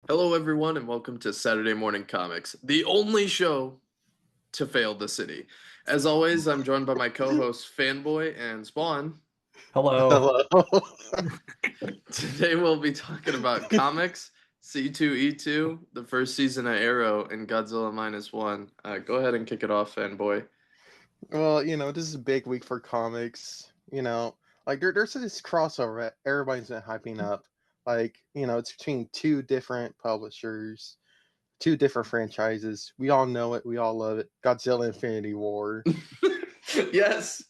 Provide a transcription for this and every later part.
Hello, everyone, and welcome to Saturday Morning Comics, the only show to fail the city. As always, I'm joined by my co-hosts Fanboy and Spawn. Hello. Hello. Today we'll be talking about comics, C2E2, the first season of Arrow, and Godzilla Minus One. Go ahead and kick it off, Fanboy. Well, this is a big week for comics. There's this crossover that everybody's been hyping up. It's between two different publishers, two different franchises. We all know it. We all love it. Godzilla Infinity War. Yes.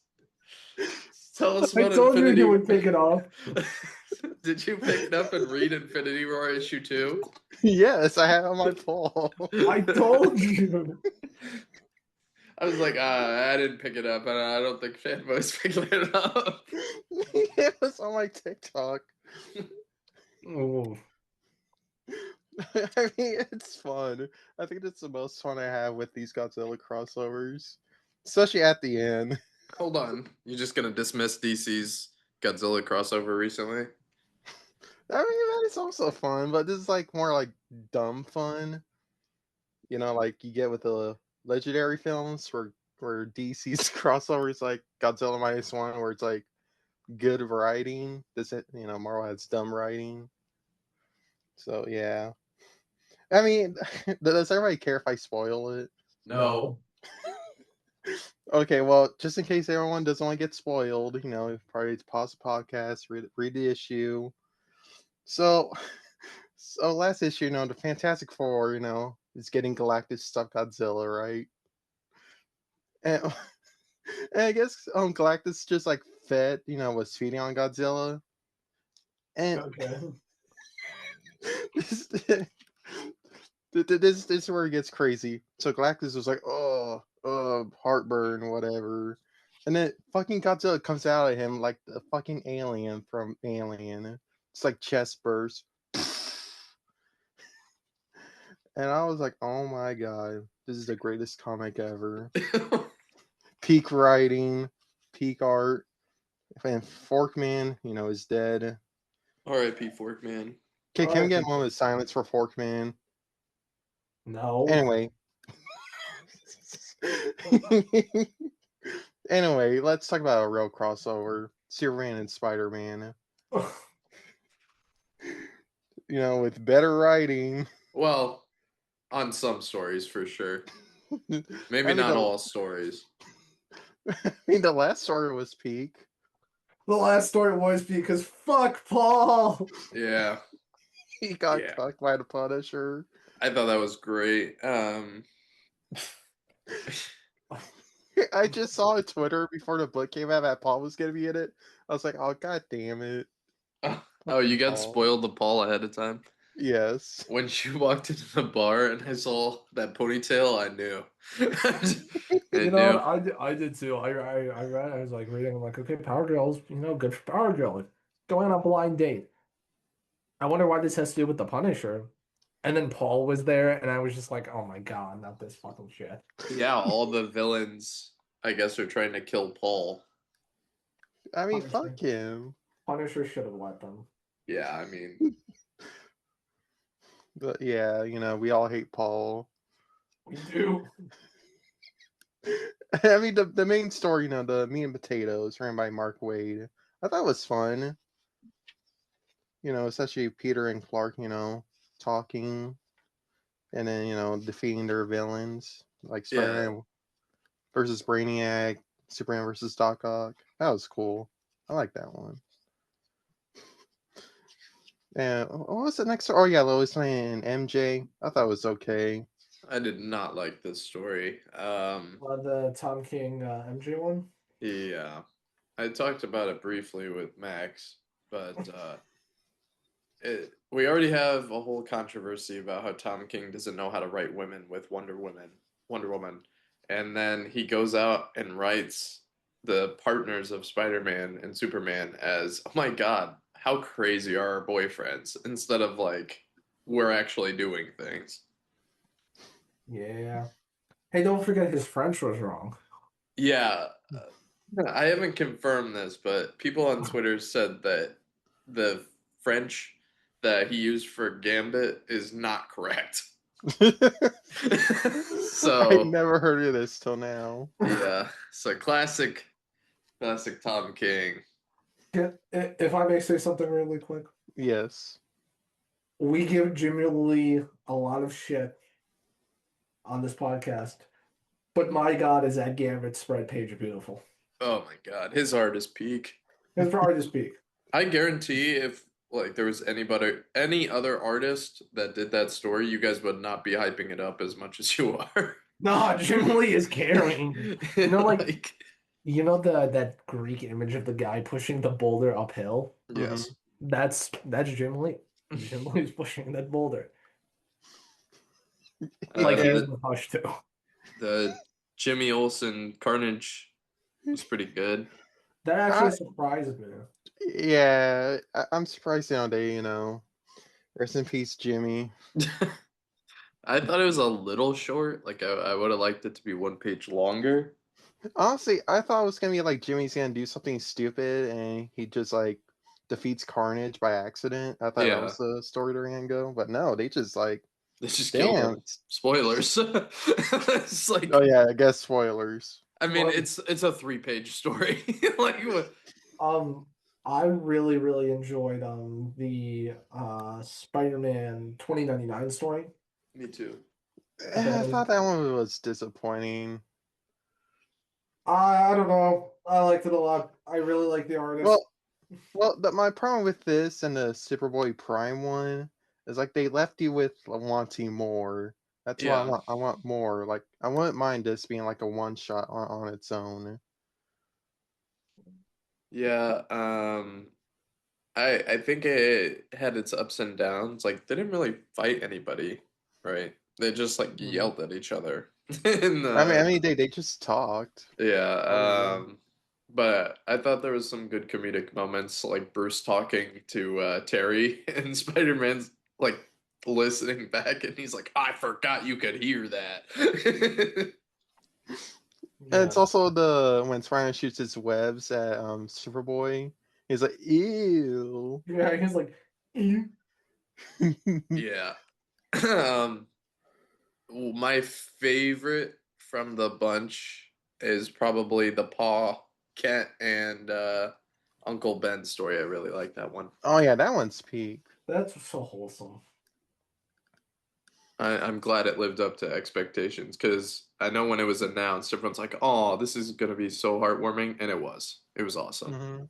Tell us I about told you Infinity. you would pick it off. Did you pick it up and read Infinity War issue 2? Yes, I have on my poll. I told you. I was like, I didn't pick it up, and I don't think Fanboy's picking it up. It was on my TikTok. Ooh. I mean, it's fun. I think it's the most fun I have with these Godzilla crossovers, especially at the end. Hold on. You're just going to dismiss DC's Godzilla crossover recently? I mean, that is also fun, but this is more like dumb fun. Like you get with the legendary films where DC's crossover is like Godzilla Minus One, where it's like good writing. Marvel has dumb writing. So yeah. I mean, does everybody care if I spoil it? No. Okay, well, just in case everyone doesn't want to get spoiled, probably pause the podcast, read the issue. So last issue, the Fantastic Four, is getting Galactus stuff Godzilla, right? And, and I guess Galactus just fed, was feeding on Godzilla. And Okay. this, this is where it gets crazy. So Galactus was like, oh, heartburn, whatever. And then fucking Godzilla comes out of him like the fucking alien from Alien. It's like chest burst. And I was like, oh my god, this is the greatest comic ever. Peak writing, peak art. And Forkman, is dead. R.I.P. Forkman. Okay, can we get a R.I.P. moment of silence for Forkman? No. Anyway. Anyway, let's talk about a real crossover. Superman and Spider-Man. With better writing. Well, on some stories for sure. Maybe I mean, not all stories. I mean, the last story was peak. The last story was because fuck Paul. Yeah. He got Yeah. cucked by the Punisher. I thought that was great. I just saw on Twitter before the book came out that Paul was going to be in it. I was like, oh, god damn it. Oh, you got Paul. spoiled the Paul ahead of time? Yes. When you walked into the bar and I saw that ponytail, I knew. I knew. I did too. I read. I was like reading. I'm like, okay, Power Girls. Good for Power Girl. Going on a blind date. I wonder why this has to do with the Punisher. And then Paul was there, and I was just like, oh my god, not this fucking shit. Yeah, all the villains, I guess, are trying to kill Paul. I mean, Punisher. fuck him. Punisher should have let them. Yeah, I mean, But yeah, we all hate Paul. We do. I mean, the main story, the Meat and Potatoes, ran by Mark Waid. I thought it was fun. Especially Peter and Clark, talking and then, defeating their villains. Like Spider-Man versus Brainiac, Superman versus Doc Ock. That was cool. I like that one. And what was the next? Oh yeah, Lois Lane and MJ. I thought it was okay. I did not like this story. The Tom King MJ one. Yeah, I talked about it briefly with Max, but we already have a whole controversy about how Tom King doesn't know how to write women with Wonder Woman, and then he goes out and writes the partners of Spider-Man and Superman as, oh my god, how crazy are our boyfriends, instead of like, we're actually doing things. Yeah. Hey, don't forget his French was wrong. Yeah, I haven't confirmed this, but people on Twitter said that the French that he used for Gambit is not correct. I So never heard of this till now. yeah, so classic Tom King. If I may say something really quick, Yes. we give Jimmy Lee a lot of shit on this podcast, but my God, is that Gambit spread page beautiful? Oh my god, his art is peak. It's probably to speak. I guarantee if like there was any other artist that did that story, you guys would not be hyping it up as much as you are. No, Jimmy Lee is carrying. You know, like Like, you know that Greek image of the guy pushing the boulder uphill. yes. That's Jim Lee. Jim Lee's pushing that boulder. Like Uh, he Yeah. was in the Hush too. the Jimmy Olsen Carnage was pretty good. That I, actually surprised me. yeah, I'm surprised nowadays, Rest in peace, Jimmy. I thought it was a little short. Like I would have liked it to be one page longer. Honestly, I thought it was gonna be like Jimmy's gonna do something stupid and he just like defeats Carnage by accident. I thought that Yeah, was the story they're gonna go, but no, they just like, they just killed him. damn. Spoilers. It's like Oh yeah, I guess spoilers. I mean, Well, it's a 3 page story. Like what? um, I really, really enjoyed the Spider-Man 2099 story. Me too. I thought I that was thought that one was disappointing. I don't know. I liked it a lot. I really like the artist. Well, my problem with this and the Superboy Prime one is like they left you with wanting more. That's what I Yeah, want. I want more. Like I wouldn't mind this being like a one shot on its own. yeah. I think it had its ups and downs. Like they didn't really fight anybody, right? They just like Mm. yelled at each other. In I the mean, they just talked. yeah. Oh, But I thought there was some good comedic moments, like Bruce talking to Terry and Spider-Man's like listening back, and he's like, "I forgot you could hear that." and it's Yeah. also the when Spider-Man shoots his webs at Superboy. He's like, ew. Yeah, he's like, "Eh." Yeah. Um, my favorite from the bunch is probably the Paw, Kent, and Uncle Ben story. I really like that one. Oh yeah, that one's peak. That's so wholesome. I'm glad it lived up to expectations because I know when it was announced, everyone's like, "Oh, this is gonna be so heartwarming," and it was. It was awesome. Hmm.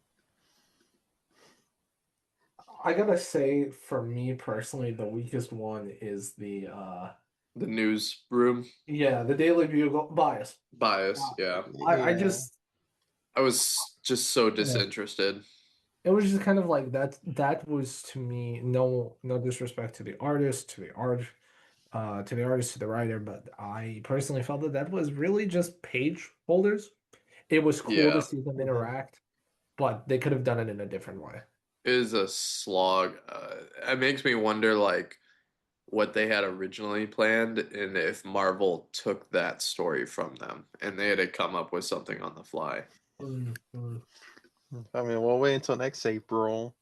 I gotta say, for me personally, the weakest one is the The newsroom the Daily Bugle bias. bias, yeah. I Yeah. just I was just so yeah. disinterested. It was just kind of like that was to me no disrespect to the artist, to the art, to the artist, to the writer, but I personally felt that was really just page holders. It was cool to Yeah, see them Hmm. interact, but they could have done it in a different way. it is a slog. It makes me wonder, like, what they had originally planned and if Marvel took that story from them and they had to come up with something on the fly. Mhm. I mean, we'll wait until next April.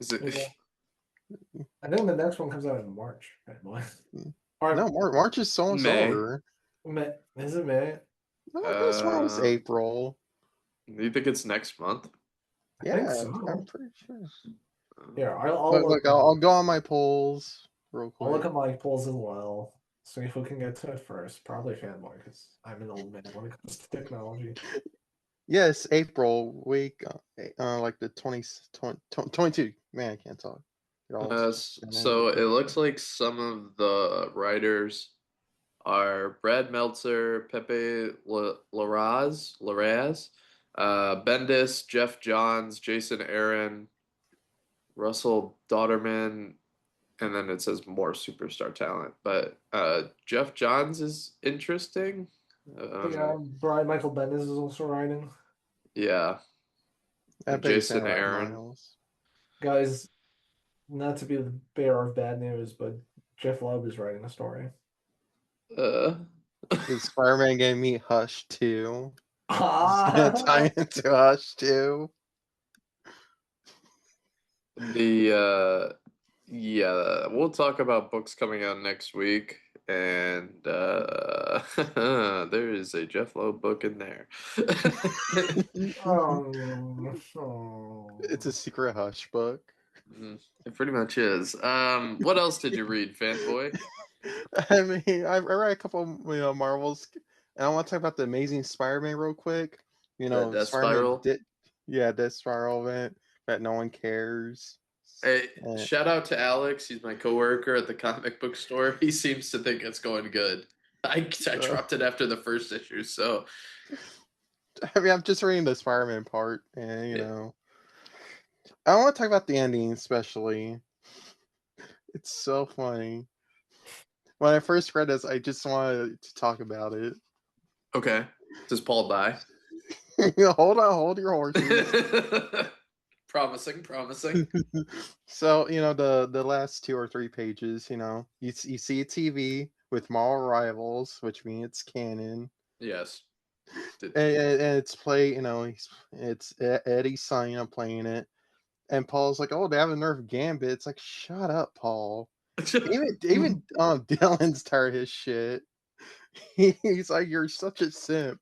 Is it? Yeah. I think the next one comes out in March, by the way. Or No, March is almost May? over. Is it May? No, this one was April. Do you think it's next month? I think Yeah, I'm so. pretty sure. Here, I'll Look, look. I'll go on my polls real I'll look quick. at my polls as well. See if we can get to it first. Probably fanboy because I'm an old man when it comes to technology. Yes, April week, like the 22. Man, I can't talk. It all So it looks like some of the writers are Brad Meltzer, Pepe Larraz, Bendis, Jeff Johns, Jason Aaron, Russell Dodderman, and then it says more superstar talent. But Jeff Johns is interesting. Yeah, Brian Michael Bendis is also writing. Yeah, I and bet he's gonna Jason write Aaron. Miles. Guys, not to be the bearer of bad news, but Jeff Lubb is writing a story. Uh, Is Spider-Man gonna meet Hush too? It's gonna Ah, tie into Hush too. Yeah, we'll talk about books coming out next week, and there is a Jeff Loeb book in there. It's a secret hush book. It pretty much is. What else did you read, Fanboy? I mean, I read a couple, Marvels, and I want to talk about the Amazing Spider-Man real quick. The Death Spider-Man Spiral. did, yeah, Death Spiral event that no one cares. Hey, And, shout out to Alex. He's my coworker at the comic book store. He seems to think it's going good. I uh, dropped it after the first issue, so I mean, I'm just reading the Spider-Man part, and yeah. I want to talk about the ending, especially. It's so funny. When I first read this, I just wanted to talk about it. Okay. Does Paul die? Hold your horses. Promising. So the last 2 or 3 pages, you see a TV with more rivals, which means it's canon, Yes. and it's play. It's Eddie's son, playing it, and Paul's like, "Oh, they have a nerf Gambit." It's like, shut up, Paul. Even Dylan's tired of his shit. He's like, "You're such a simp."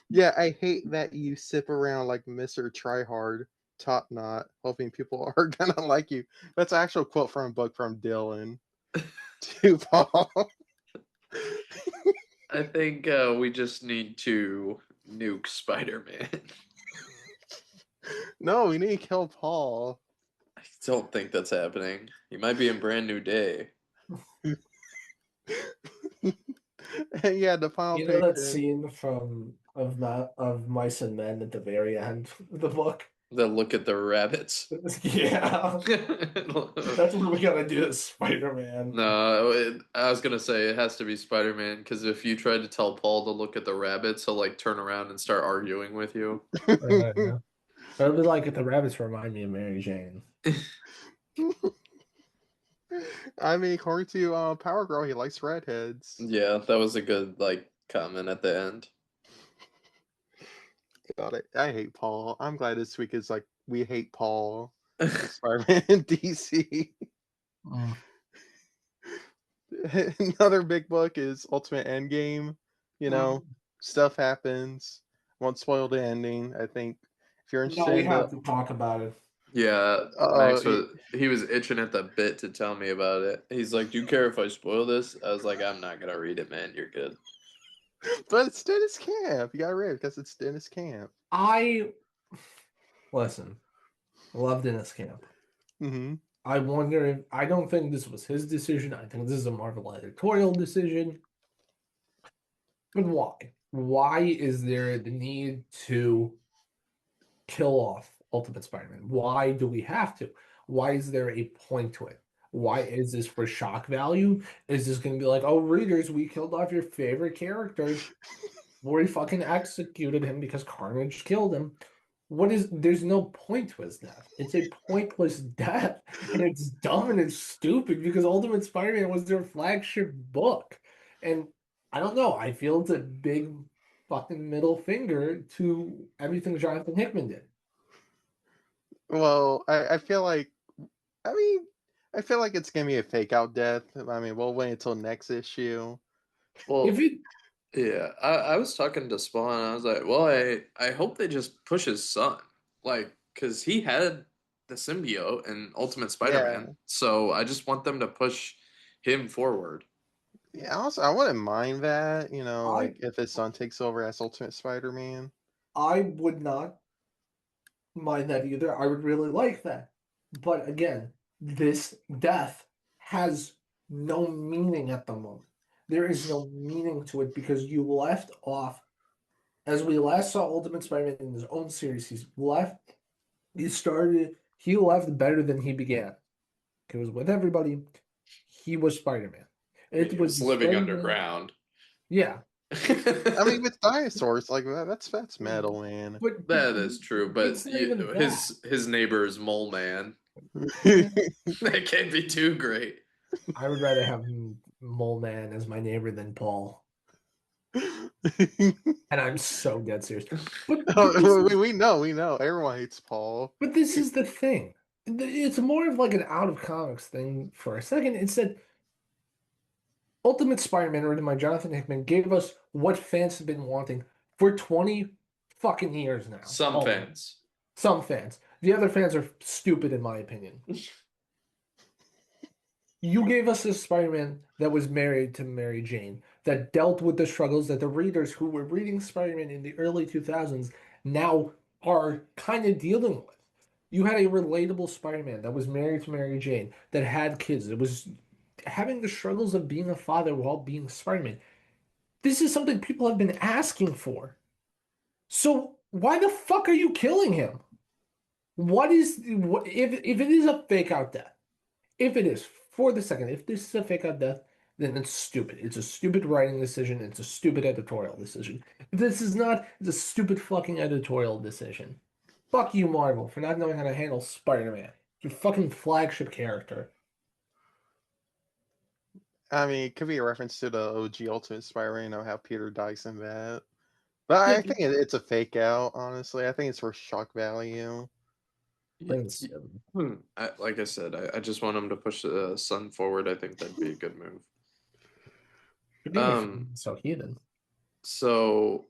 Yeah, I hate that you sip around like Mr. Tryhard, top knot, hoping people are gonna like you. That's an actual quote from a book from Dylan to Paul. I think we just need to nuke Spider-Man. No, we need to kill Paul. I don't think that's happening. He might be in Brand New Day. And yeah, the final You know page. that scene of Mice and Men at the very end of the book? The look at the rabbits. Yeah. That's what we gotta do as Spider-Man. No, I was gonna say it has to be Spider-Man because if you try to tell Paul to look at the rabbits, he'll like turn around and start arguing with you. Yeah. But it'd be like if the rabbits remind me of Mary Jane. I mean, according to Power Girl, he likes redheads. Yeah, that was a good like comment at the end. Got it. I hate Paul. I'm glad this week is like we hate Paul. Spider-Man in DC. Mm. Another big book is Ultimate Endgame. Stuff happens. Won't spoil the ending. I think if you're No, interested we in the have to talk about it. Yeah, uh, Max was he was itching at the bit to tell me about it. He's like, "Do you care if I spoil this?" I was like, "I'm not gonna read it, man. You're good." but it's Dennis Camp. You gotta read it because it's Dennis Camp. Listen, loved Dennis Camp. Mm-hmm. I wonder if I don't think this was his decision. I think this is a Marvel editorial decision. But why? Why is there the need to kill off Ultimate Spider-Man? Why do we have to? Why is there a point to it? Why is this for shock value? Is this going to be like, oh, readers, we killed off your favorite character, or we fucking executed him because Carnage killed him? There's no point to his death. It's a pointless death, and it's dumb and it's stupid because Ultimate Spider-Man was their flagship book. And I don't know, I feel it's a big fucking middle finger to everything Jonathan Hickman did. Well, I feel like I mean I feel like it's gonna be a fake out death. I mean, we'll wait until next issue. Well, If it yeah, I was talking to Spawn. I was like, "Well, I hope they just push his son, like, because he had the symbiote and Ultimate Yeah. Spider-Man. So I just want them to push him forward." Yeah, also I wouldn't mind that, I like if his son takes over as Ultimate Spider-Man. I would not mind that either. I would really like that. But again, this death has no meaning at the moment. There is no meaning to it because you left off, as we last saw Ultimate Spider-Man in his own series, he left better than he began. He was with everybody. He was Spider-Man. I mean, It he was was the living Spider-Man. underground. Yeah. I mean, with dinosaurs, like that's metal, man. But That is true, but it's not even that. his neighbor is Mole Man. Mm, That can't be too great. I would rather have Mole Man as my neighbor than Paul. And I'm so dead serious. But we know. Everyone hates Paul. this is the thing. It's more of like an out of comics thing for a second. It said Ultimate Spider-Man, written by Jonathan Hickman, gave us what fans have been wanting for 20 fucking years now. Some fans. Some fans. The other fans are stupid, in my opinion. You gave us a Spider-Man that was married to Mary Jane, that dealt with the struggles that the readers who were reading Spider-Man in the early 2000s now are kind of dealing with. You had a relatable Spider-Man that was married to Mary Jane, that had kids, that was having the struggles of being a father while being Spider-Man. This is something people have been asking for. So why the fuck are you killing him? If it is a fake out death? If it is, for the second, if this is a fake out death, then it's stupid. It's a stupid writing decision. It's a stupid editorial decision. If this is not, it's a stupid fucking editorial decision. Fuck you, Marvel, for not knowing how to handle Spider-Man. Your fucking flagship character. I mean, it could be a reference to the OG Ultimate Spider-Man, how Peter dies in that. But I think it's a fake out, honestly. I think it's for shock value. Thanks. Like I said, I just want him to push the sun forward. I think that'd be a good move. So heathen. So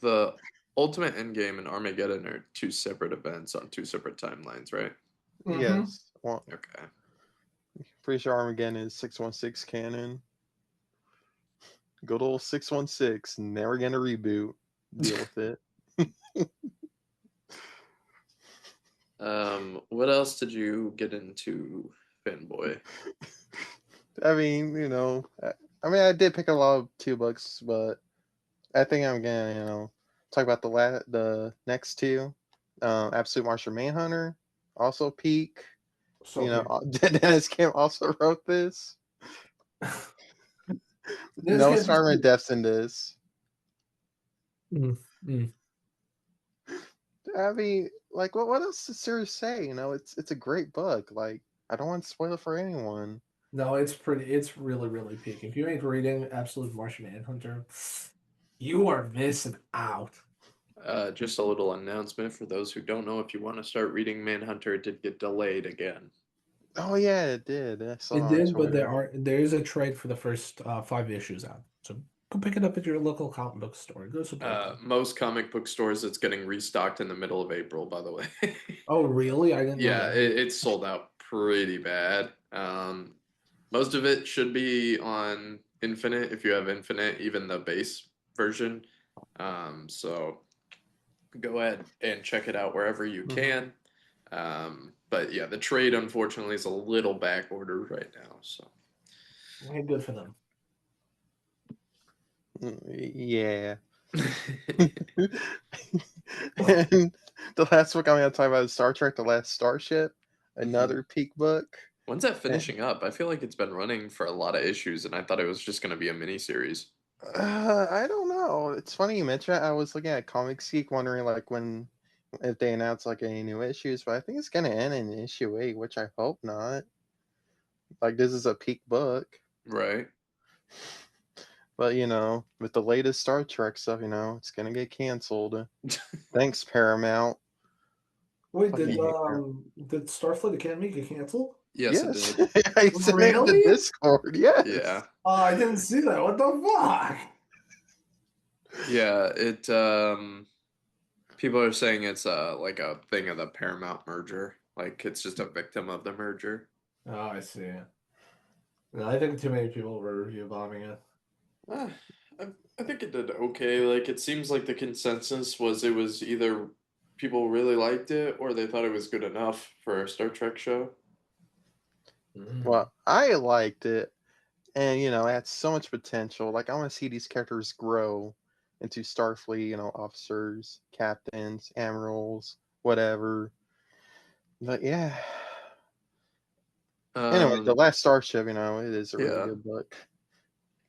the Ultimate Endgame and Armageddon are two separate events on two separate timelines, right? Mhm. Yes. Well, Okay. pretty sure Armageddon is 616 canon. Good old 616. Never gonna reboot. Deal with it. What else did you get into, Fanboy? I mean, I did pick a lot of 2 books, but I think I'm gonna, talk about the next two. Absolute Martian Manhunter, also peak. So Dennis Kim also wrote this. This No gets- Starman deaths in this. Mm. I mean, like, what else does series say? It's a great book. Like, I don't want to spoil it for anyone. No, it's really, really peak. If you ain't reading Absolute Martian Manhunter, you are missing out. Just a little announcement for those who don't know. If you want to start reading Manhunter, it did get delayed again. Oh yeah, it did. I saw It on did, but Twitter. there is a trade for the first 5 issues out. So go pick it up at your local comic book store. Go support them. Most comic book stores, it's getting restocked in the middle of April, by the way. Oh, really? I didn't know Yeah, that. it's sold out pretty bad. Most of it should be on Infinite if you have Infinite, even the base version. So go ahead and check it out wherever you can. But yeah, the trade unfortunately is a little back ordered right now. So Hey, good for them. Yeah. And the last book I'm going to talk about is Star Trek: The Last Starship, another peak book. When's that finishing up? I feel like it's been running for a lot of issues, and I thought it was just going to be a mini series. I don't know. It's funny you mention it. I was looking at Comics Geek, wondering like if they announce like any new issues, but I think it's gonna end in issue 8, which I hope not. Like this is a peak book, Right. but with the latest Star Trek stuff, it's gonna get canceled. Thanks, Paramount. Wait, Fucking hate did Starfleet Academy get canceled? Yes, Yes, it did. I sent it in the Really? Discord. Yes. Yeah. Oh, I didn't see that. What the fuck? Yeah, people are saying it's like a thing of the Paramount merger. Like it's just a victim of the merger. Oh, I see. No, I think too many people were review bombing it. Uh, I think it did okay. Like it seems like the consensus was it was either people really liked it or they thought it was good enough for a Star Trek show. Well, I liked it, and it had so much potential. Like I want to see these characters grow into Starfleet, officers, captains, admirals, whatever. But yeah. Anyway, The Last Starship, it is a really Yeah. good book.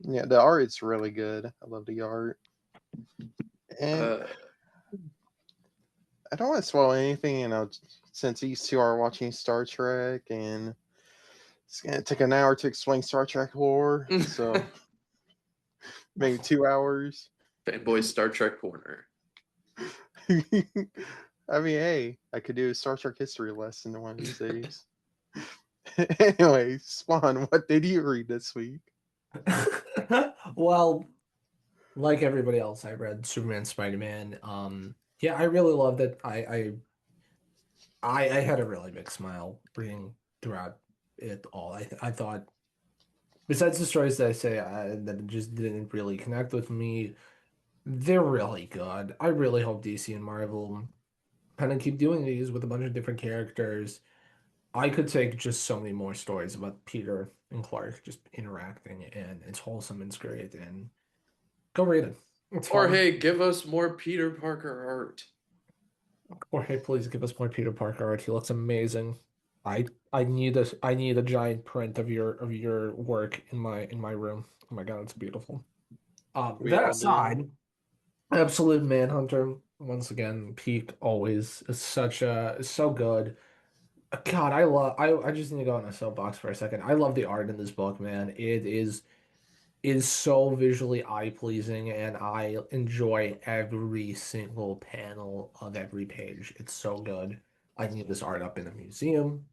Yeah, the art is really good. I love the art. And I don't want to spoil anything, since these two are watching Star Trek, and it's gonna take an hour to explain Star Trek lore. So maybe 2 hours. Fanboy Star Trek corner. I mean, hey, I could do a Star Trek history lesson one of these days. Anyway, Spawn, what did you read this week? Well, like everybody else, I read Superman, Spider-Man. Yeah, I really loved it. I had a really big smile reading throughout it all. I thought, besides the stories that I say that just didn't really connect with me, they're really good. I really hope DC and Marvel kind of keep doing these with a bunch of different characters. I could take just so many more stories about Peter and Clark just interacting, and it's wholesome and it's great. And go read it. It's Or fun. hey, give us more Peter Parker art. Or hey, please give us more Peter Parker art. He looks amazing. I need a giant print of your work in my room. Oh my God, it's beautiful. We That all do. aside, Absolute Manhunter once again peak always is so good. God, I just need to go on a soapbox for a second. I love the art in this book, man. It is so visually eye-pleasing, and I enjoy every single panel of every page. It's so good. I need this art up in a museum.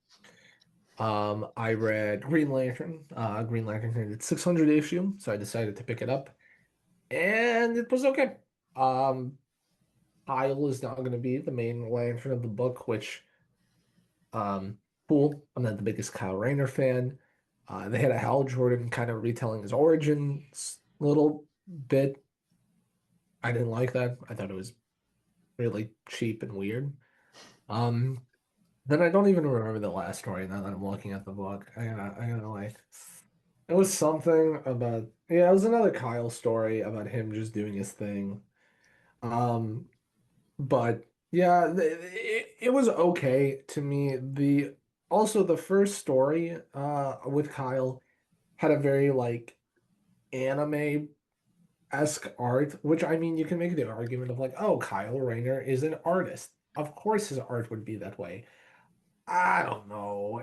I read Green Lantern. Green Lantern had its 600 issue, so I decided to pick it up, and it was okay. Um, Kyle is now going to be the main lantern of the book, which Um, cool. I'm not the biggest Kyle Rayner fan. They had a Hal Jordan kind of retelling his origins a little bit. I didn't like that. I thought it was really cheap and weird. Um, then I don't even remember the last story now that I'm looking at the book. I gotta like, it was something about, yeah, it was another Kyle story about him just doing his thing. Um, But yeah, it was okay to me. The first story with Kyle had a very like anime-esque art, which I mean you can make the argument of like, oh, Kyle Rayner is an artist. Of course his art would be that way. I don't know.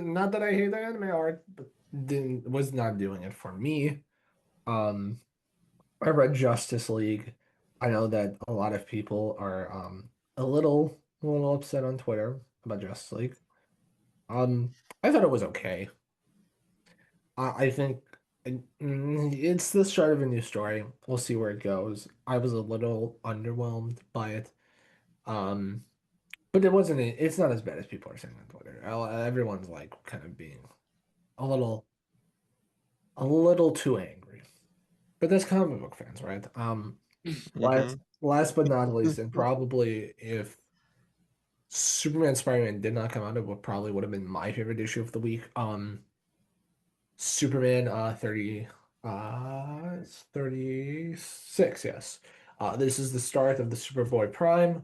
Not that I hate the anime art, but didn't was not doing it for me. Um I read Justice League. I know that a lot of people are a little upset on Twitter about Justice League. Um, I thought it was okay. I think it's the start of a new story. We'll see where it goes. I was a little underwhelmed by it. Um, but it wasn't. It's not as bad as people are saying on Twitter. Everyone's like kind of being a little a little too angry. But that's comic book fans, right? Mm-hmm. Last but not least, and probably if Superman Spider-Man did not come out, it would have been my favorite issue of the week. Superman 36, yes. This is the start of the Superboy Prime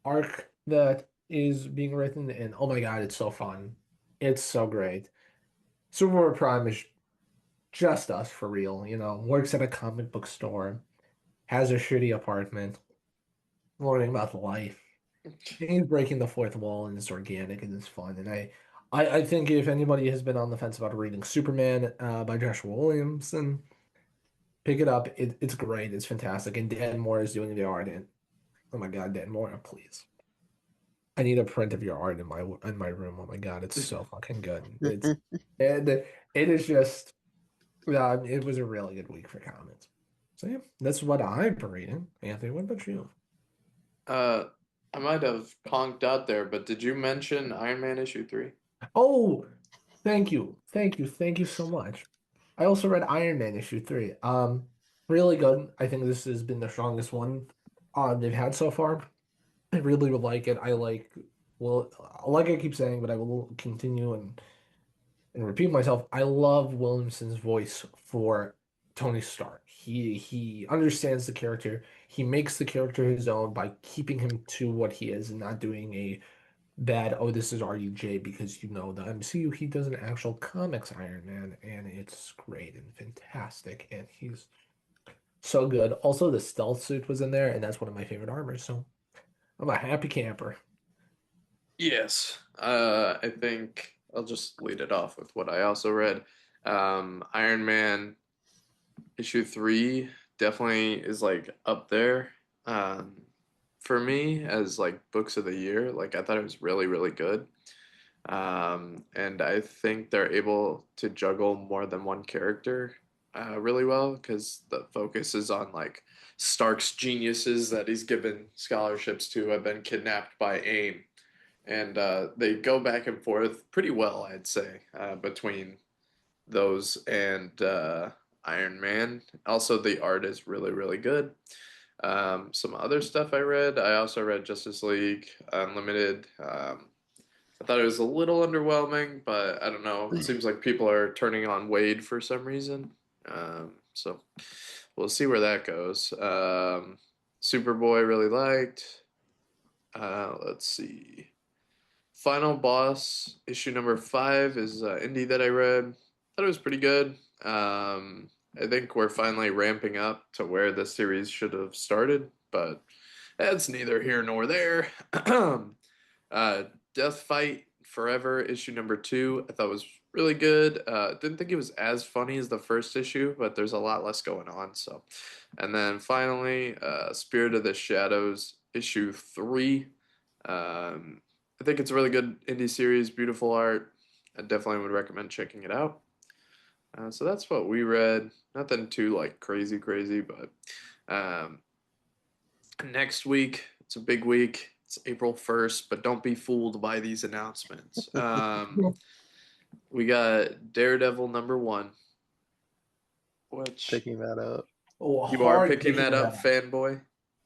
arc that is being written, and oh my God, it's so fun. It's so great. Superboy Prime is just us for real, works at a comic book store, has a shitty apartment, learning about life. He's breaking the fourth wall and it's organic and it's fun. And I think if anybody has been on the fence about reading Superman by Joshua Williamson, pick it up. It's great. It's fantastic. And Dan Moore is doing the art. And oh my God, Dan Moore, please. I need a print of your art in my room. Oh my God, it's so fucking good. And it is just it was a really good week for comics. So yeah, that's what I'm reading. Anthony, what about you? Uh, I might have conked out there, but did you mention Iron Man issue 3? Oh, thank you. Thank you. Thank you so much. I also read Iron Man issue 3. Really good. I think this has been the strongest one they've had so far. I really would like it. Well, like I keep saying, but I will continue and repeat myself. I love Williamson's voice for Tony Stark. He understands the character. He makes the character his own by keeping him to what he is and not doing a bad, oh, this is RUJ because you know the MCU. He does an actual comics Iron Man, and it's great and fantastic, and he's so good. Also, the stealth suit was in there, and that's one of my favorite armors, so I'm a happy camper. Yes. I think I'll just lead it off with what I also read. Iron Man. Issue 3 definitely is like up there um, for me as like books of the year. Like I thought it was really, really good. And I think they're able to juggle more than one character really well because the focus is on like Stark's geniuses that he's given scholarships to have been kidnapped by AIM. And they go back and forth pretty well, I'd say, between those and Iron Man. Also, the art is really, really good. Some other stuff I read. I also read Justice League Unlimited. I thought it was a little underwhelming, but I don't know. It seems like people are turning on Wade for some reason. So we'll see where that goes. Superboy really liked. Let's see. Final Boss issue number 5 is indie that I read. Thought it was pretty good. I think we're finally ramping up to where the series should have started, but that's neither here nor there. uh, Death Fight Forever issue number 2 I thought was really good. Didn't think it was as funny as the first issue, but there's a lot less going on. So, and then finally, Spirit of the Shadows issue 3. Um, I think it's a really good indie series, beautiful art. I definitely would recommend checking it out. So that's what we read. Nothing too like crazy, crazy, but um, next week it's a big week. It's April 1st, but don't be fooled by these announcements. We got Daredevil number 1, which Picking that up. Oh, you are hard picking that picking up, that up. fanboy.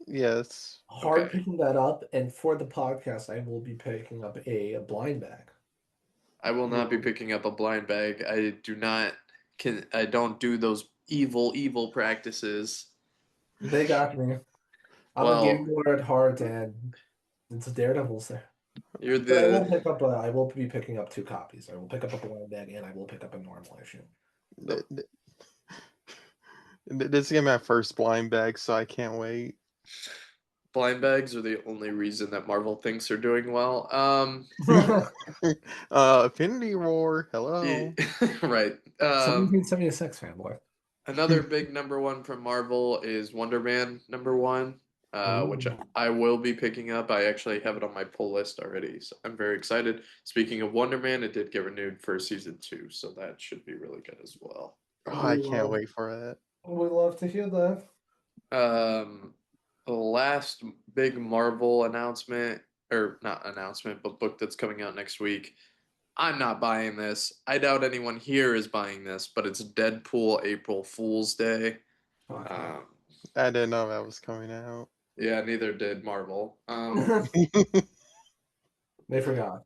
Yes. Hard Okay. picking that up, and for the podcast, I will be picking up a blind bag. I will not be picking up a blind bag. I don't do those evil practices. They got me. I'm a Well, game boy at heart, and it's Daredevil's there. you're But I the will pick up. I will be picking up 2 copies. I will pick up a blind bag, and I will pick up a normal issue. Th- th- This is gonna be my first blind bag, so I can't wait. blind bags are the only reason that Marvel thinks they're doing well. Affinity War. Yeah, Hello. right. 1776 fanboy. Another big number 1 from Marvel is Wonder Man number 1, which Ooh. I will be picking up. I actually have it on my pull list already, so I'm very excited. Speaking of Wonder Man, it did get renewed for season 2, so that should be really good as well. Oh, We I can't love, wait for it. we love to hear that. Um, the last big Marvel announcement, or not announcement, but book that's coming out next week. I'm not buying this. I doubt anyone here is buying this, but it's Deadpool April Fool's Day. Okay. Um, I didn't know that was coming out. yeah, neither did Marvel. They forgot.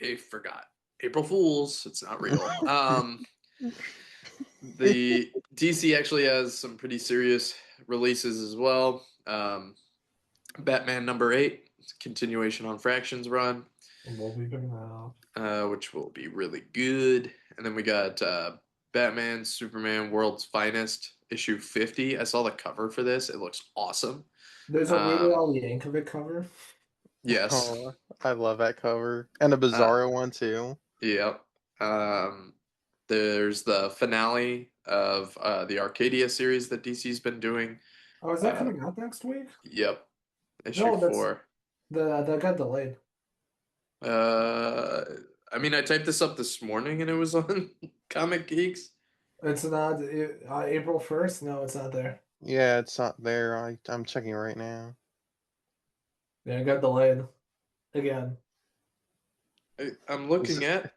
They forgot. April Fools. It's not real. The DC actually has some pretty serious releases as well. Batman number 8, continuation on Fractions run, We'll be picking that up. which will be really good. And then we got Batman, Superman, World's Finest, issue 50. I saw the cover for this. It looks awesome. There's a Weird Um, Al Yankovic cover. yes. Oh, I love that cover. And a Uh, Bizarro one too. Yep. There's the finale of the Arcadia series that DC's been doing. Oh, is that Uh, coming out next week? yep. Issue No, that's 4. that got delayed. Uh, I mean, I typed this up this morning and it was on Comic Geeks. It's not April 1st. No, it's not there. Yeah, it's not there. I'm checking right now. Yeah, it got delayed again. I'm Is, looking at.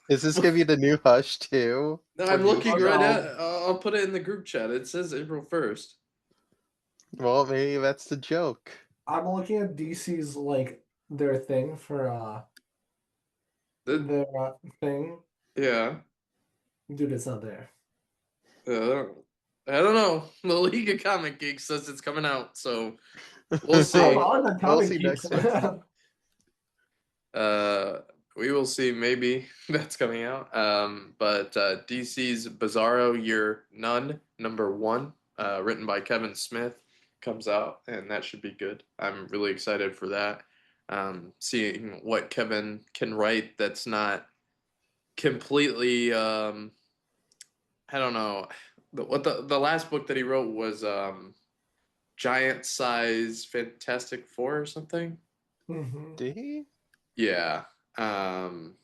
is this gonna be the new Hush too? No, For I'm looking Oh, DC? right no. at. I'll put it in the group chat. It says April 1st. Well, maybe that's the joke. I'm looking at DC's like their thing for The, their thing. yeah. Dude, it's not there. Uh, I don't know. The League of Comic Geeks says it's coming out, so we'll see. Oh, I like We'll Comic see Geeks. next week. We will see. Maybe that's coming out. But DC's Bizarro Year None number 1, written by Kevin Smith, comes out, and that should be good. I'm really excited for that. Seeing what Kevin can write that's not completely. I don't know. the last book that he wrote was Giant Size Fantastic Four or something. Hmm. Did he? Yeah. Um,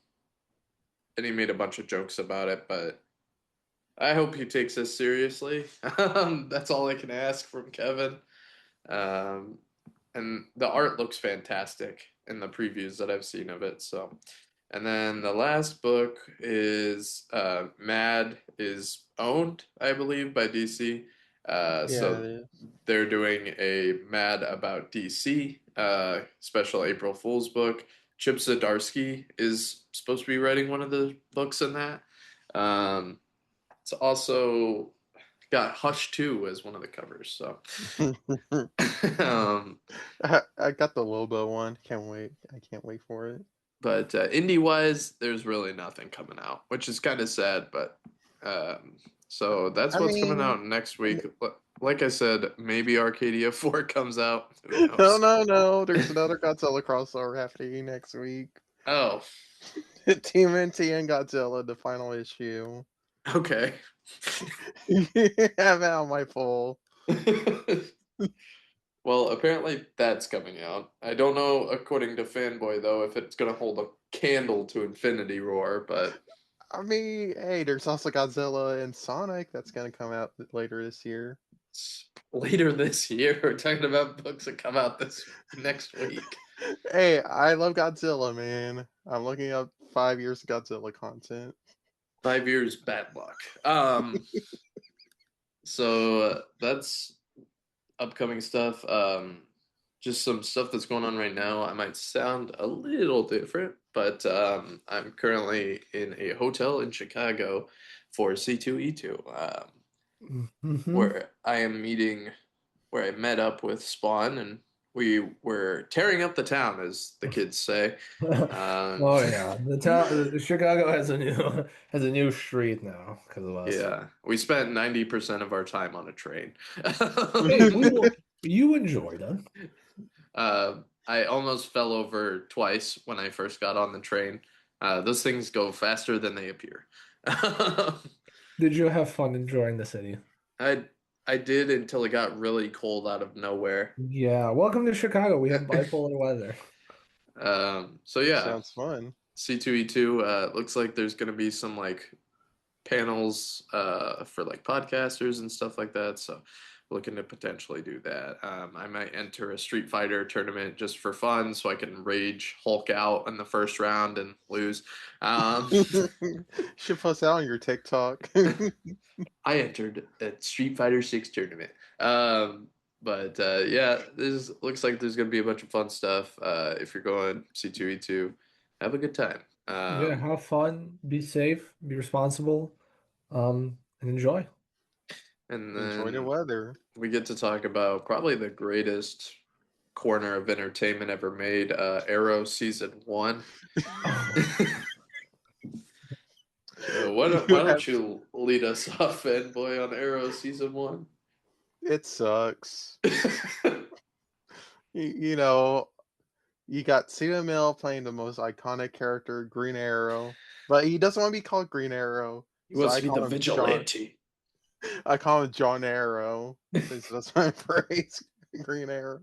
and he made a bunch of jokes about it, but I hope he takes this seriously. That's all I can ask from Kevin. Um, and the art looks fantastic in the previews that I've seen of it. So, and then the last book is Mad is owned, I believe, by DC. Yeah, So it is. they're doing a Mad About DC special April Fool's book. Chip Zdarsky is supposed to be writing one of the books in that. Um, it's also got Hush 2 as one of the covers. So, um, I got the Lobo one. Can't wait. I can't wait for it. but indie wise, there's really nothing coming out, which is kind of sad. But so that's I what's coming mean, out next week. Like I said, maybe Arcadia 4 comes out. Who no, knows? no, no. There's another Godzilla crossover happening next week. Oh, TMNT and Godzilla, the final issue. okay. I have it on my poll. Well, apparently that's coming out. I don't know, according to Fanboy, though, if it's going to hold a candle to Infinity Roar, but I mean, hey, there's also Godzilla and Sonic that's gonna come out later this year. later this year, we're talking about books that come out this next week. Hey, I love Godzilla, man. I'm looking up 5 years of Godzilla content. 5 years bad luck. So that's upcoming stuff. Just some stuff that's going on right now. I might sound a little different, but I'm currently in a hotel in Chicago for C2E2, Hmm. where I am meeting, where I met up with Spawn, and we were tearing up the town, as the kids say. Um, Oh yeah, the town, Chicago has a new street now because of us. yeah, we spent 90% of our time on a train. Hey, you enjoyed it. I almost fell over twice when I first got on the train. Those things go faster than they appear. Did you have fun enjoying the city? I I did until it got really cold out of nowhere. Yeah, welcome to Chicago. We have bipolar weather. So yeah, Sounds fun. C2E2 looks like there's gonna be some like panels for like podcasters and stuff like that. So looking to potentially do that. I might enter a Street Fighter tournament just for fun, so I can rage Hulk out in the first round and lose. Um, Should post that on your TikTok. I entered a Street Fighter 6 tournament. But yeah, this looks like there's gonna be a bunch of fun stuff. If you're going C2E2, have a good time. Yeah, have fun, be safe, be responsible, and enjoy. And Enjoy the then weather. we get to talk about probably the greatest corner of entertainment ever made, Arrow season 1. Why You have, don't you lead us off, fanboy, on Arrow season 1? it sucks. You know, you got Cena Mill playing the most iconic character, Green Arrow, but he doesn't want to be called Green Arrow, He so wants I to be the call him John. vigilante. I call him John Arrow since that's my phrase, Green Arrow.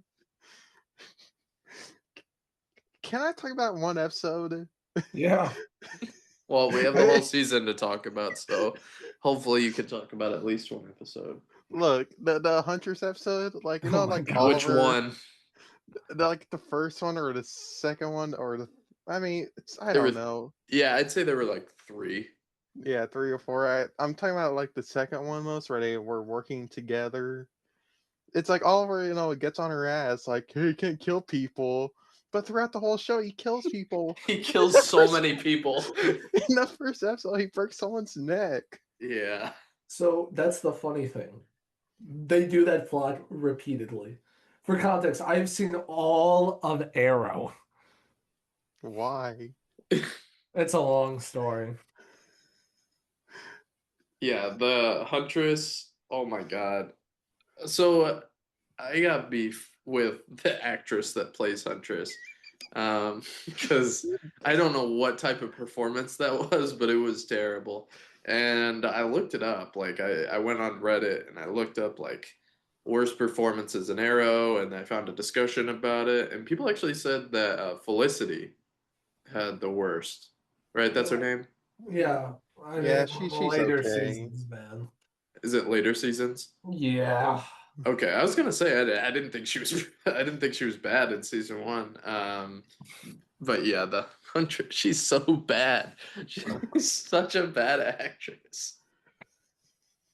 Can I talk about one episode? Yeah. Well, we have the whole season to talk about, so hopefully you can talk about at least one episode. Look, the Hunters episode, like Oh my like God. Which Oliver, one? like the first one or the second one or the. I mean, I There don't were, know. yeah, I'd say there were like 3. Yeah, 3 or 4. I'm talking about like the second one most, where they were working together. It's like Oliver, gets on her ass, like, hey, you can't kill people. But throughout the whole show, he kills people. He In kills the so first, many people. in the first episode, he breaks someone's neck. Yeah. So that's the funny thing. They do that plot repeatedly. For context, I've seen all of Arrow. Why? It's a long story. Yeah, the Huntress. Oh my God. So I got beef with the actress that plays Huntress. Because I don't know what type of performance that was, but it was terrible. And I looked it up. Like I went on Reddit and I looked up like worst performances in Arrow, and I found a discussion about it. And people actually said that Felicity had the worst. Right? That's her name. Yeah, I Yeah, mean, she's later okay. seasons, man. Is it later seasons? Yeah. Okay, I was gonna say I didn't think she was I didn't think she was bad in season one. But yeah, the Hunter, she's so bad. She's such a bad actress.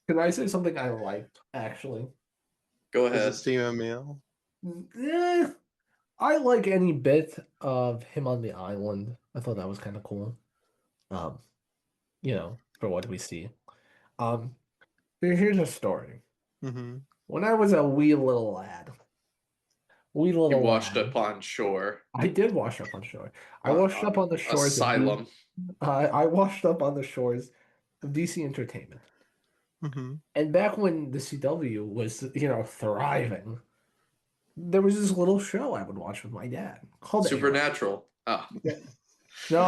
Can I say something I liked, actually? Go Is it ahead. Stephen Meal? Eh, I like any bit of him on the island. I thought that was kind of cool. Um, for what we see. Um, here's a story. Mm-hmm. When I was a wee You little watched lad, Upon Shore. I did wash up on shore. I washed up On on the shores of Asylum. I washed up on the shores of DC Entertainment. Mm-hmm. And back when the CW was, thriving, there was this little show I would watch with my dad called Arrow. Supernatural. Ah. Yeah. No,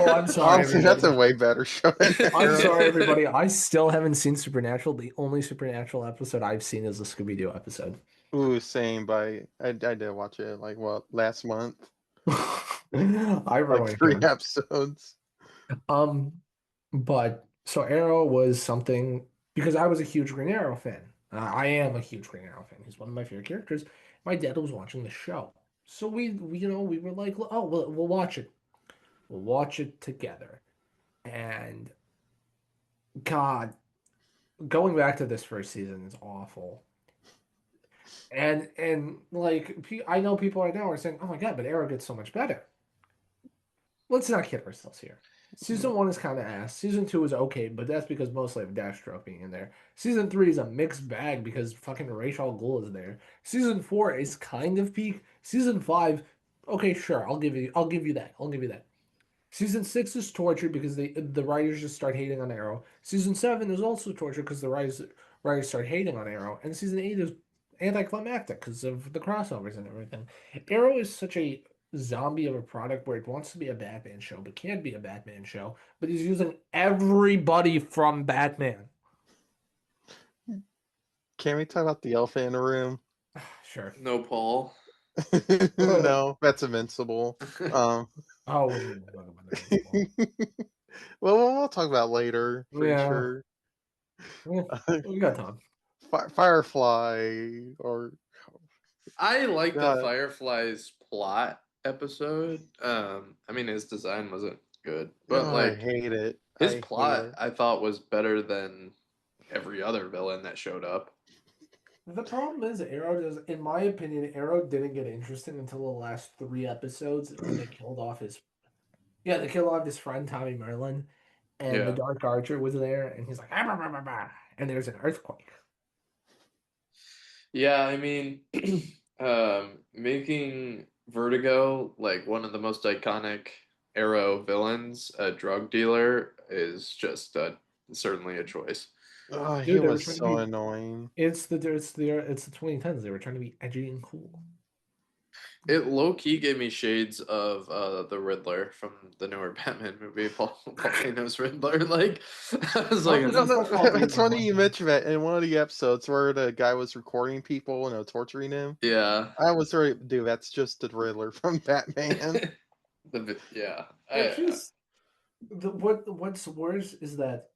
I'm sorry, Honestly, that's a everybody. way better show than I'm Arrow. sorry, everybody. I still haven't seen Supernatural. The only Supernatural episode I've seen is the Scooby-Doo episode. Ooh, same. I did watch it like last month, I like really 3 can't. episodes. Um, but so Arrow was something because I was a huge Green Arrow fan. I am a huge Green Arrow fan. He's one of my favorite characters. My dad was watching the show, so we were like, oh, we'll watch it. We'll watch it together. And God, going back to this first season is awful. And like I know people right now are saying, "Oh my God, but Arrow gets so much better." Let's not kid ourselves here. Season one is kind of ass. Season two is okay, but that's because mostly of Deathstroke being in there. Season three is a mixed bag because fucking Ra's al Ghul is there. Season four is kind of peak. Season five, okay, sure, I'll give you that. I'll give you that. Season six is torture because the writers just start hating on Arrow. Season seven is also torture because the writers start hating on Arrow, and season eight is anticlimactic because of the crossovers and everything. Arrow is such a zombie of a product where it wants to be a Batman show, but can't be a Batman show, but he's using everybody from Batman. Can we talk about the elephant in the room? Sure. No Paul. No, that's Invincible. Um, Oh, we're gonna talk about that. well, we'll talk about it later for Yeah, sure. yeah, we got time. Firefly or I like the God, Firefly's plot episode. I mean his design wasn't good, but oh, I like hate it. his I hate plot it. I thought was better than every other villain that showed up. The problem is Arrow does, in my opinion, Arrow didn't get interesting until the last three episodes when they killed off they killed off his friend Tommy Merlin, and the Yeah. Dark Archer was there, and he's like, "Ah, bah, bah, bah, bah," and there's an earthquake. Yeah, I mean making Vertigo like one of the most iconic Arrow villains, a drug dealer, is just certainly a choice. Oh, he Dude, they were was trying to so be. annoying. It's the 2010s. They were trying to be edgy and cool. It low key gave me shades of the Riddler from the newer Batman movie, Paul Dano's Riddler. Like I was How like, does No, this no, stuff Paul it's Dano funny like you that? mentioned that in one of the episodes where the guy was recording people and torturing him. yeah, I was ready, dude. That's just the Riddler from Batman. yeah. It's just what's worse is that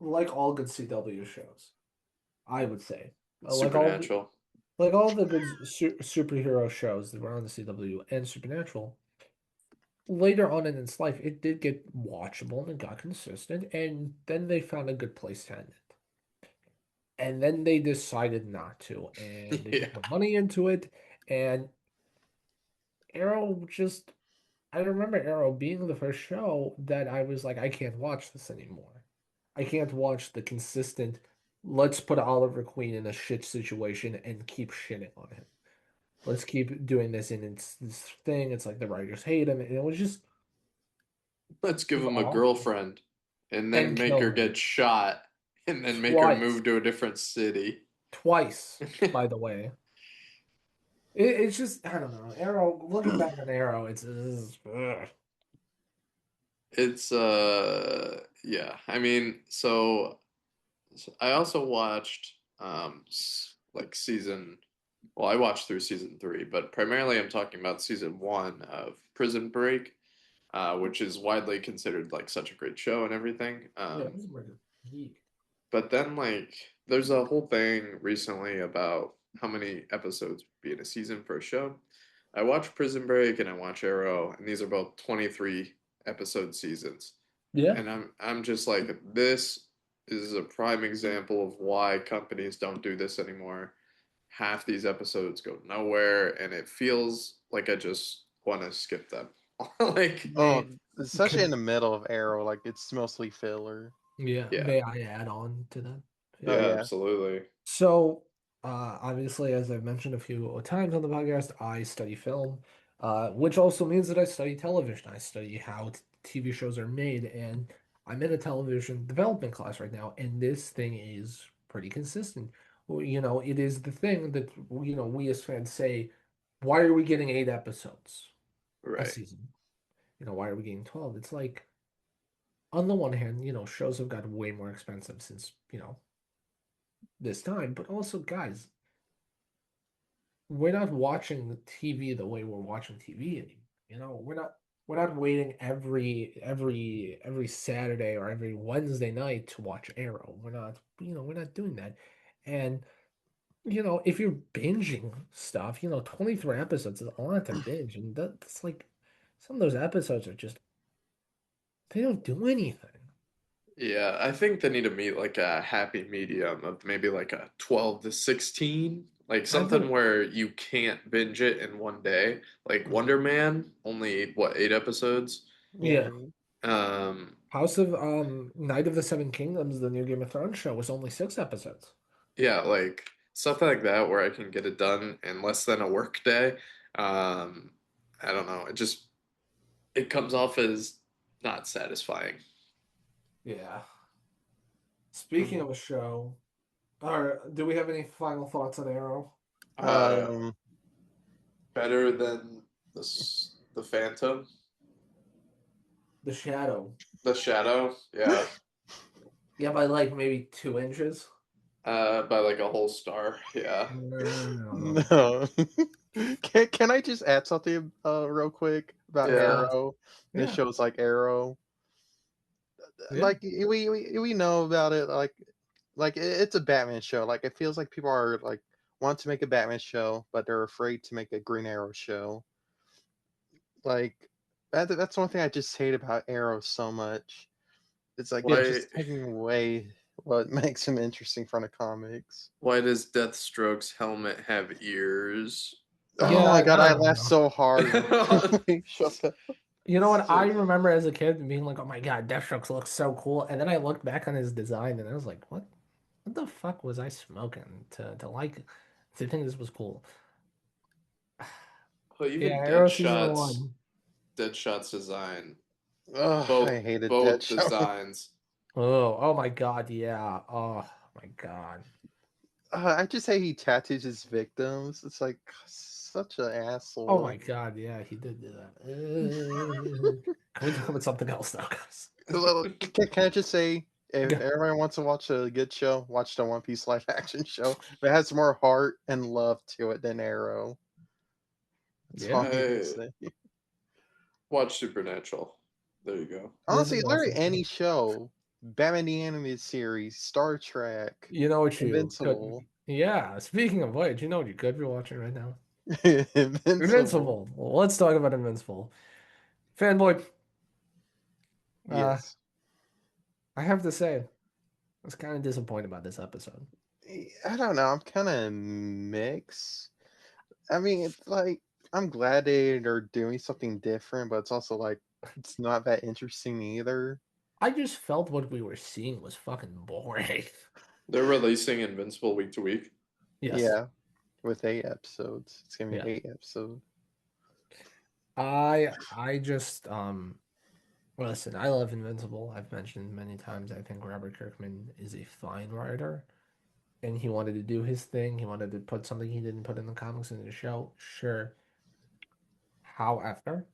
like all good CW shows, I would say, like Supernatural. all the good superhero shows that were on the CW and Supernatural, later on in its life, it did get watchable and it got consistent, and then they found a good place to end it. And then they decided not to, and they Yeah. put more money into it, and Arrow just, I remember Arrow being the first show that I was like, I can't watch this anymore. I can't watch the consistent, let's put Oliver Queen in a shit situation and keep shitting on him. Let's keep doing this, and it's this thing. It's like the writers hate him, and it was just Let's it give was him a awful. girlfriend and And then make her kill him get shot and then make her twice, move to a different city. twice. By the way, it's just I don't know. Arrow. Looking back on Arrow, it's ugh. It's Yeah, I mean, so I also watched like season. Well, I watched through season three, but primarily I'm talking about season one of Prison Break, which is widely considered like such a great show and everything. Yeah, this is like a geek. But then like there's a whole thing recently about how many episodes would be in a season for a show. I watch Prison Break and I watch Arrow, and these are both 23 episode seasons. Yeah. And I'm just like, this is a prime example of why companies don't do this anymore. Half these episodes go nowhere, and it feels like I just want to skip them. Like, Oh, May especially in could the middle of Arrow, like it's mostly filler. yeah, yeah, may I add on to that? Oh Yeah. yeah, yeah. absolutely. So, obviously, as I've mentioned a few times on the podcast, I study film, which also means that I study television. I study how TV shows are made, and I'm in a television development class right now, and this thing is pretty consistent. Well, it is the thing that we as fans say, why are we getting 8 episodes a Right. season? Why are we getting 12? It's like, on the one hand, shows have gotten way more expensive since, this time, but also, guys, we're not watching TV the way we're watching TV anymore. We're not waiting every Saturday or every Wednesday night to watch Arrow. We're not doing that. And if you're binging stuff, 23 episodes is a lot to binge, and that's like some of those episodes are just they don't do anything. Yeah, I think they need to meet like a happy medium of maybe like a 12 to 16, like I something think where you can't binge it in one day. Like Wonder Man, only what, 8 episodes? Yeah. yeah. Right. House of Night of the Seven Kingdoms, the new Game of Thrones show, was only 6 episodes. Yeah, like stuff like that where I can get it done in less than a work day. I don't know. It comes off as not satisfying. Yeah. Speaking Mhm. of a show, or do we have any final thoughts on Arrow? Uh, Um. better than the Phantom, The Shadow. the Shadow. Yeah, Yeah, by like maybe 2 inches. by like a whole star. Yeah. No. No. Can I just add something real quick about Yeah. Yeah. Arrow? This Yeah. show's like Arrow. Yeah. Like we know about it. Like it's a Batman show. Like it feels like people are like want to make a Batman show, but they're afraid to make a Green Arrow show. Like that's one thing I just hate about Arrow so much. It's like they're Yeah. Why just taking away what makes him interesting from the comics. why does Deathstroke's helmet have ears? Oh Yeah. my god, I I don't laughed know. so hard. Shut up. You know what? I So, remember as a kid being like, "Oh my God, Deathstroke looks so cool," and then I looked back on his design and I was like, "What? What the fuck was I smoking to think this was cool?" well, Yeah, even Arrow season one. Deadshot's design, Ugh, both I hated both Deadshot. designs. Oh my God, yeah. Oh my God. I just hate he tattoos his victims. It's like such an Oh my asshole. God, yeah, he did do that. Can we talk about something else now, guys? Well, can I just say, if Yeah. everyone wants to watch a good show, watch the One Piece live action show. It has more heart and love to it than Arrow. That's all Yeah, I'm gonna I say. watch Supernatural. There you go. this is Honestly, literally also true. any show, Batman the Animated Series, Star Trek, You know what you could, Invincible, yeah, speaking of which, you know what you could be watching right now? Invincible. Invincible. Well, let's talk about Invincible. Fanboy, uh, Yes. I have to say, I was kind of disappointed about this episode. I don't know. I'm kind of mixed. I mean, it's like I'm glad they are doing something different, but it's also like it's not that interesting either. I just felt what we were seeing was fucking boring. They're releasing Invincible week to week. Yes. Yeah, with 8 episodes, it's gonna Yeah. be 8 episodes. I just listen, I love Invincible. I've mentioned many times I think Robert Kirkman is a fine writer and he wanted to do his thing. He wanted to put something he didn't put in the comics in the show. Sure. However,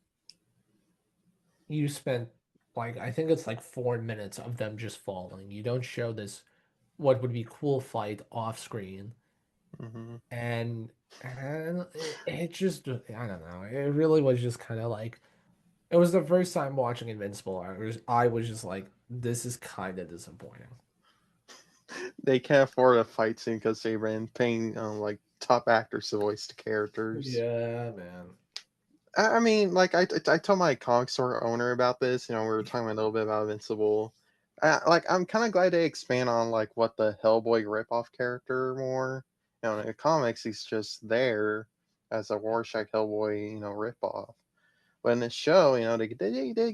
you spent like I think it's like 4 minutes of them just falling. You don't show this what would be cool fight off screen, Hmm. and it just I don't know. It really was just kind of like it was the first time watching Invincible. I was just like, this is kind of disappointing. They can't afford a fight scene because they ran paying like top actors to voice the characters. Yeah, man. I mean, like I told my comic store owner about this. You know, we were talking a little bit about Invincible. Like I'm kind of glad they expand on like what the Hellboy ripoff character more. You know, in the comics, he's just there as a Rorschach Hellboy, you know, ripoff. But in the show, you know, they gave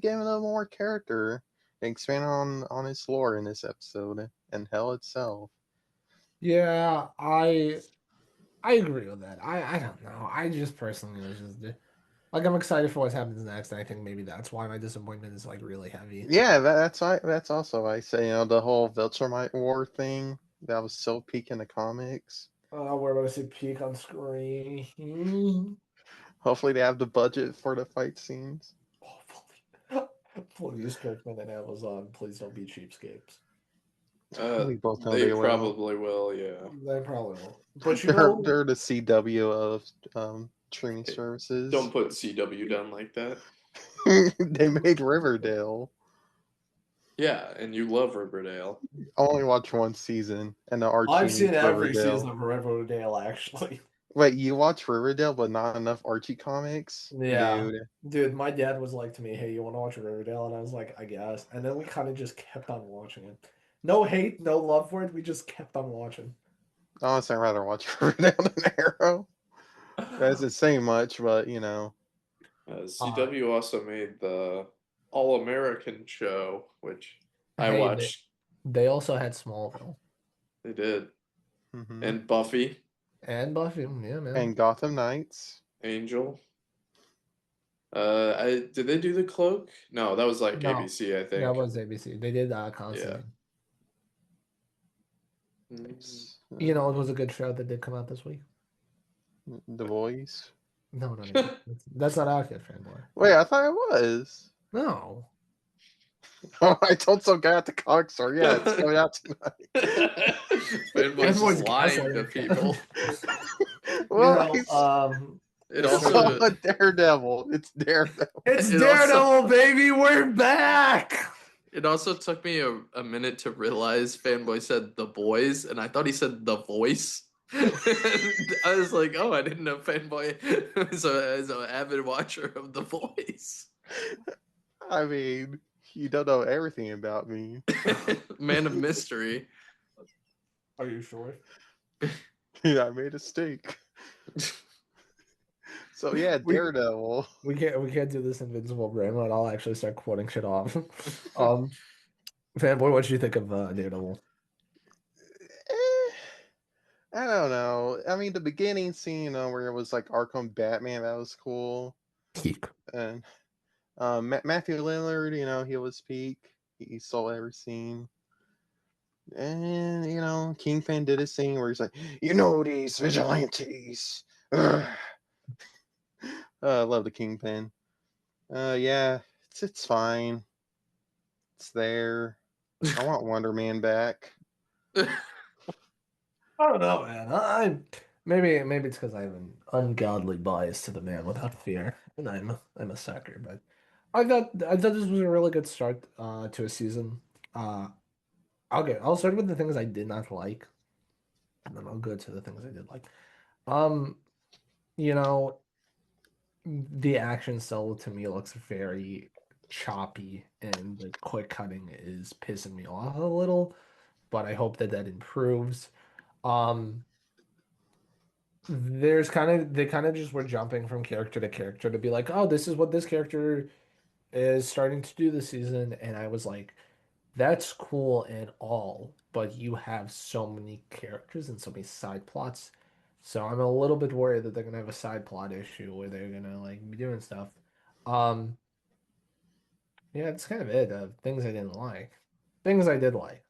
him a little more character. They expand on his lore in this episode and Hell itself. Yeah, I agree with that. I don't know. I just personally was just like I'm excited for what happens next, and I think maybe that's why my disappointment is like really heavy. Yeah, that's also I say, you know, the whole Viltrumite War thing that was so peak in the comics. We're gonna see peak on screen. Hopefully they have the budget for the fight scenes. Hopefully. Please, Kirkman and Amazon, please don't be cheapskates. We both know They they will. probably will, yeah. They probably will. But you They're know, they're the CW of streaming Hey, services. don't put CW down like that. They made Riverdale. Yeah, and you love Riverdale. Only watch one season, and the Archie I've seen meets every season Riverdale. of Riverdale actually. Wait, you watch Riverdale, but not enough Archie comics, Yeah. dude. Dude, my dad was like to me, "Hey, you want to watch Riverdale?" And I was like, "I guess." And then we kind of just kept on watching it. No hate, no love for it. We just kept on watching. Honestly, I'd rather watch Riverdale than Arrow. That doesn't say much, but you know. Uh, CW also made the All American show, which I hey, watched. they also had Smallville They did. Hmm. And Buffy, and Buffy. Yeah, man. And Gotham Knights. Angel. I did they do the cloak? No, that was like No, ABC, I that think. was ABC. They did Yeah. Constantine. Mhm. It's, You know, it was a good show that did come out this week. The Voice. No, no, no. That's not out yet, fanboy. Wait, I thought it was. No. Oh, I told some guy at the comic store. Yeah, it's coming out tonight. Fanboy's just Fanboy's lying to gaslighting. people. You Well, know, It it's also Daredevil. It's Daredevil. it's it also Daredevil, baby. We're back. it also took me a minute to realize Fanboy said the boys, and I thought he said the voice. I was like, oh, I didn't know Fanboy is an avid watcher of The Voice. I mean, you don't know everything about me. Man of mystery. Are you sure? Yeah, I made a mistake. So yeah, We Daredevil. we can't do this Invincible brain rot. I'll actually start quoting shit off. um, Fanboy, what did you think of Daredevil? Eh, I don't know. I mean, the beginning scene, you know, where it was like Arkham Batman, that was cool. Peak. And Matthew Lillard, you know, he was peak. He stole every scene. And, you know, Kingpin did his thing where he's like, you know, these vigilantes. Ugh. I love the Kingpin. Yeah, it's fine. It's there. I want Wonder Man back. I don't know, man. Maybe it's because I have an ungodly bias to the Man Without Fear, and I'm a sucker. But I thought this was a really good start to a season. Uh, okay, I'll start with the things I did not like, and then I'll go to the things I did like. Um, you know, the action still to me looks very choppy, and the quick cutting is pissing me off a little. But I hope that improves. Um, they kind of just were jumping from character to character to be like, oh, this is what this character is starting to do this season, and I was like, that's cool and all, but you have so many characters and so many side plots. So I'm a little bit worried that they're gonna have a side plot issue where they're gonna like be doing stuff. Um, yeah, that's kind of it. Things I didn't like. Things I did like.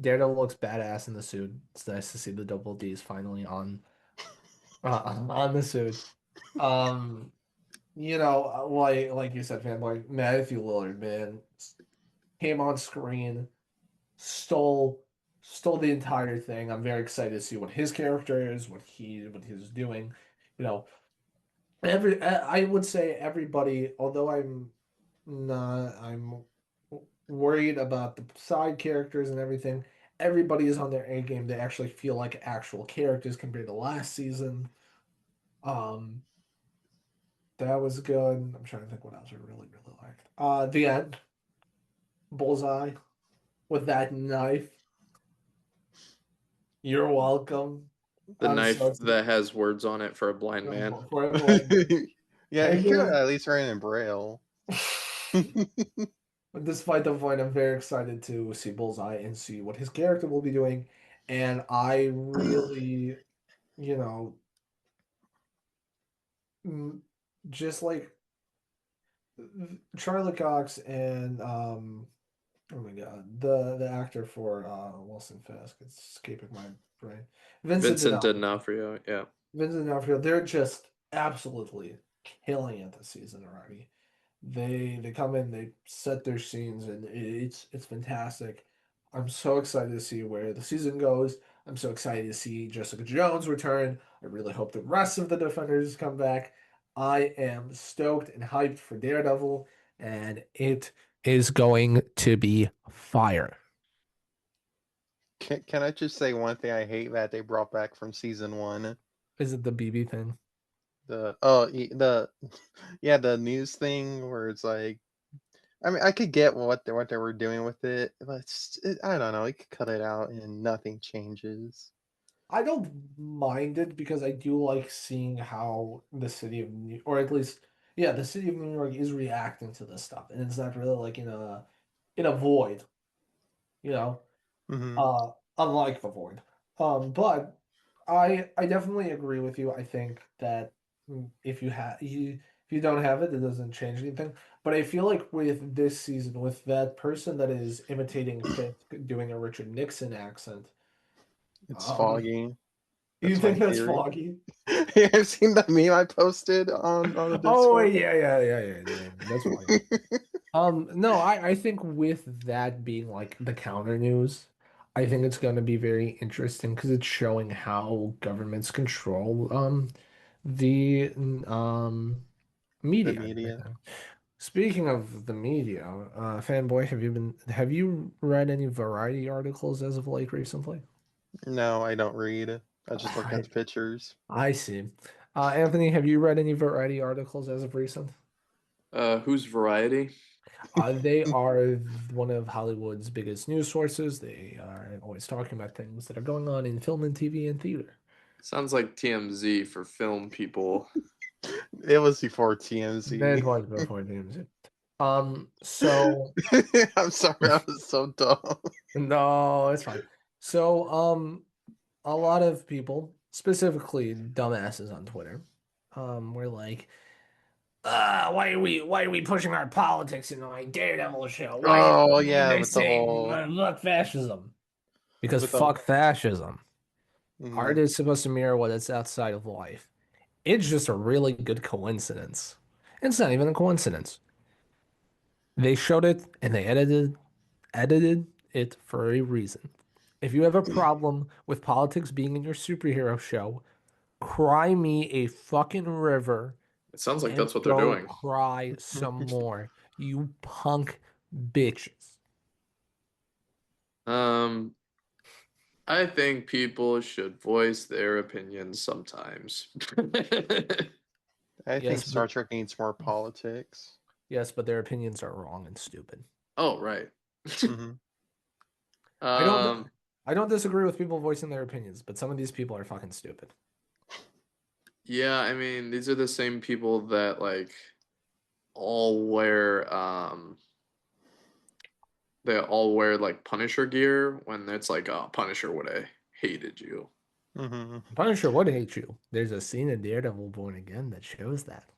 Daredevil looks badass in the suit. It's nice to see the double D's finally on the suit. Um, like you said, fanboy Matthew Lillard, man, came on screen, stole stole the entire thing. I'm very excited to see what his character is, what he's doing. You know, I would say everybody, although I'm worried about the side characters and everything. Everybody is on their A game. They actually feel like actual characters compared to last season. Um, that was good. I'm trying to think what else I really, really liked. The end, bullseye with that knife. You're welcome. The I'm so knife excited that has words on it for a blind man. for a blind man. Yeah, he And could have at least written in Braille. But despite the point, I'm very excited to see Bullseye and see what his character will be doing. And I really, you know, mm, just like Charlie Cox and oh my God, the actor for Wilson Fisk, it's escaping my brain. Vincent Vincent D'Onofrio. D'Onofrio, yeah. Vincent D'Onofrio, they're just absolutely killing it this season already. They come in, they set their scenes, and it's fantastic. I'm so excited to see where the season goes. I'm so excited to see Jessica Jones return. I really hope the rest of the Defenders come back. I am stoked and hyped for Daredevil, and it is going to be fire. Can I just say one thing I hate that they brought back from season one? Is it the BB thing? The yeah, the news thing where it's like, I mean, I could get what they were doing with it, but I don't know. You could cut it out and nothing changes. I don't mind it because I do like seeing how the city of New, or at least, yeah, the city of New York is reacting to this stuff, and it's not really like in a void, you know, Hmm. uh, unlike the void. But I definitely agree with you. I think that if you don't have it, it doesn't change anything. But I feel like with this season, with that person that is imitating Fisk doing a Richard Nixon accent, It's um, foggy. you That's my think that's theory. foggy? I've seen the meme I posted on the Oh Discord. yeah. That's fine. No, I think with that being like the counter news, I think it's going to be very interesting because it's showing how governments control the The media and media. everything. Speaking of the media, fanboy, have you read any variety articles as of late recently? No, I don't read. I just look at I the pictures. I see. Anthony, have you read any variety articles as of recent? Who's Variety? They are one of Hollywood's biggest news sources. They are always talking about things that are going on in film and TV and theater. Sounds like TMZ for film people. It was before That TMZ. was before DMZ. So I'm sorry, I was so dumb. no, it's fine. So, a lot of people, specifically dumbasses on Twitter, were like, why are we pushing our politics in my Daredevil show? Why is Oh yeah, they with the saying whole look fascism? Because with the fuck fascism. Art mhm. is supposed to mirror what is outside of life. It's just a really good coincidence. It's not even a coincidence. They showed it and they edited it for a reason. If you have a problem with politics being in your superhero show, cry me a fucking river It sounds like and that's what they're go doing. cry some more, you punk bitches. Um, I think people should voice their opinions sometimes. I think Yes, but Star Trek needs more politics. yes, but their opinions are wrong and stupid. Oh, right. Hmm. I don't Um, I don't disagree with people voicing their opinions, but some of these people are fucking stupid. yeah, I mean, these are the same people that like all wear they all wear like Punisher gear when it's like, oh, Punisher would have hated you. Hmm. Punisher would hate you. There's a scene in Daredevil Born Again that shows that.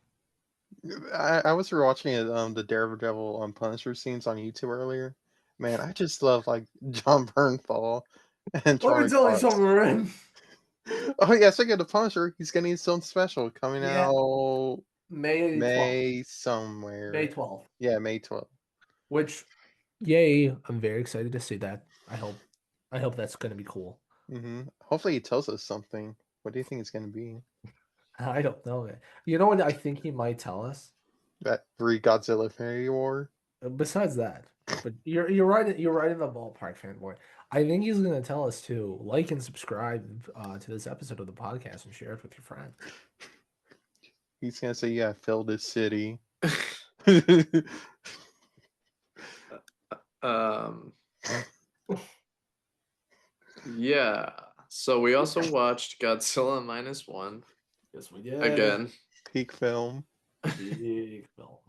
I was rewatching it, the Daredevil Punisher scenes on YouTube earlier. Man, I just love like John Bernthal and Let me Charlie tell you something, Cox. Ren. Oh yeah, speaking of the Punisher, he's getting his own special coming Yeah, out. May 12th. May May somewhere. 12th. Yeah, May 12th. Which, yay! I'm very excited to see that. I hope that's gonna be cool. Hopefully he tells us something. What do you think it's gonna be? I don't know. You know what I think he might tell us? That three Godzilla Fairy War? Besides that, but you're right. You're right in the ballpark, fanboy. I think he's gonna tell us to like and subscribe to this episode of the podcast and share it with your friends. He's gonna say, yeah, fill this city. Um, yeah. So we also watched Godzilla Minus One Yes, we did. again. Peak film. Big film.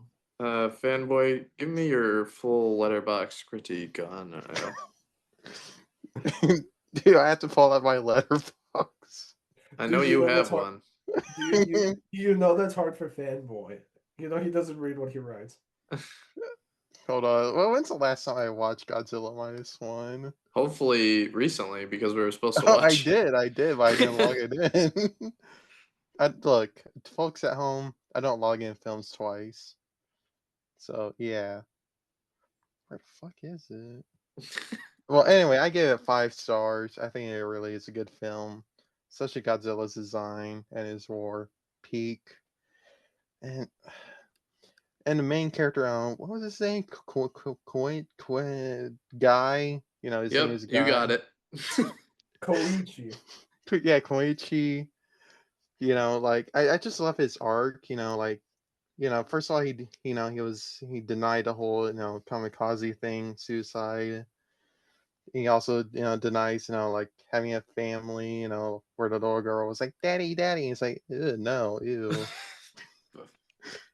Fanboy, give me your full letterbox critique on. Dude, I have to fall out my letterbox. I Do know you you know that's have hard? one. You know that's hard for fanboy. You know he doesn't read what he writes. Hold on. Well, when's the last time I watched Godzilla Minus One? Hopefully recently, because we were supposed to Oh, watch. I did, but I didn't log it in. Look, folks at home, I don't log in films twice. So, yeah. Where the fuck is it? Well, anyway, I gave it 5 stars. I think it really is a good film. Especially Godzilla's design and his war peak. And the main character, what was his name? Guy. You know, his name Yep, is you got Guy. it. Koichi. Yeah, Koichi. You know, like I just love his arc. You know, like first of all, he denied the whole kamikaze thing, suicide. He also denies like having a family. Where the little girl was like, "Daddy, daddy." It's like, ew, no, ew.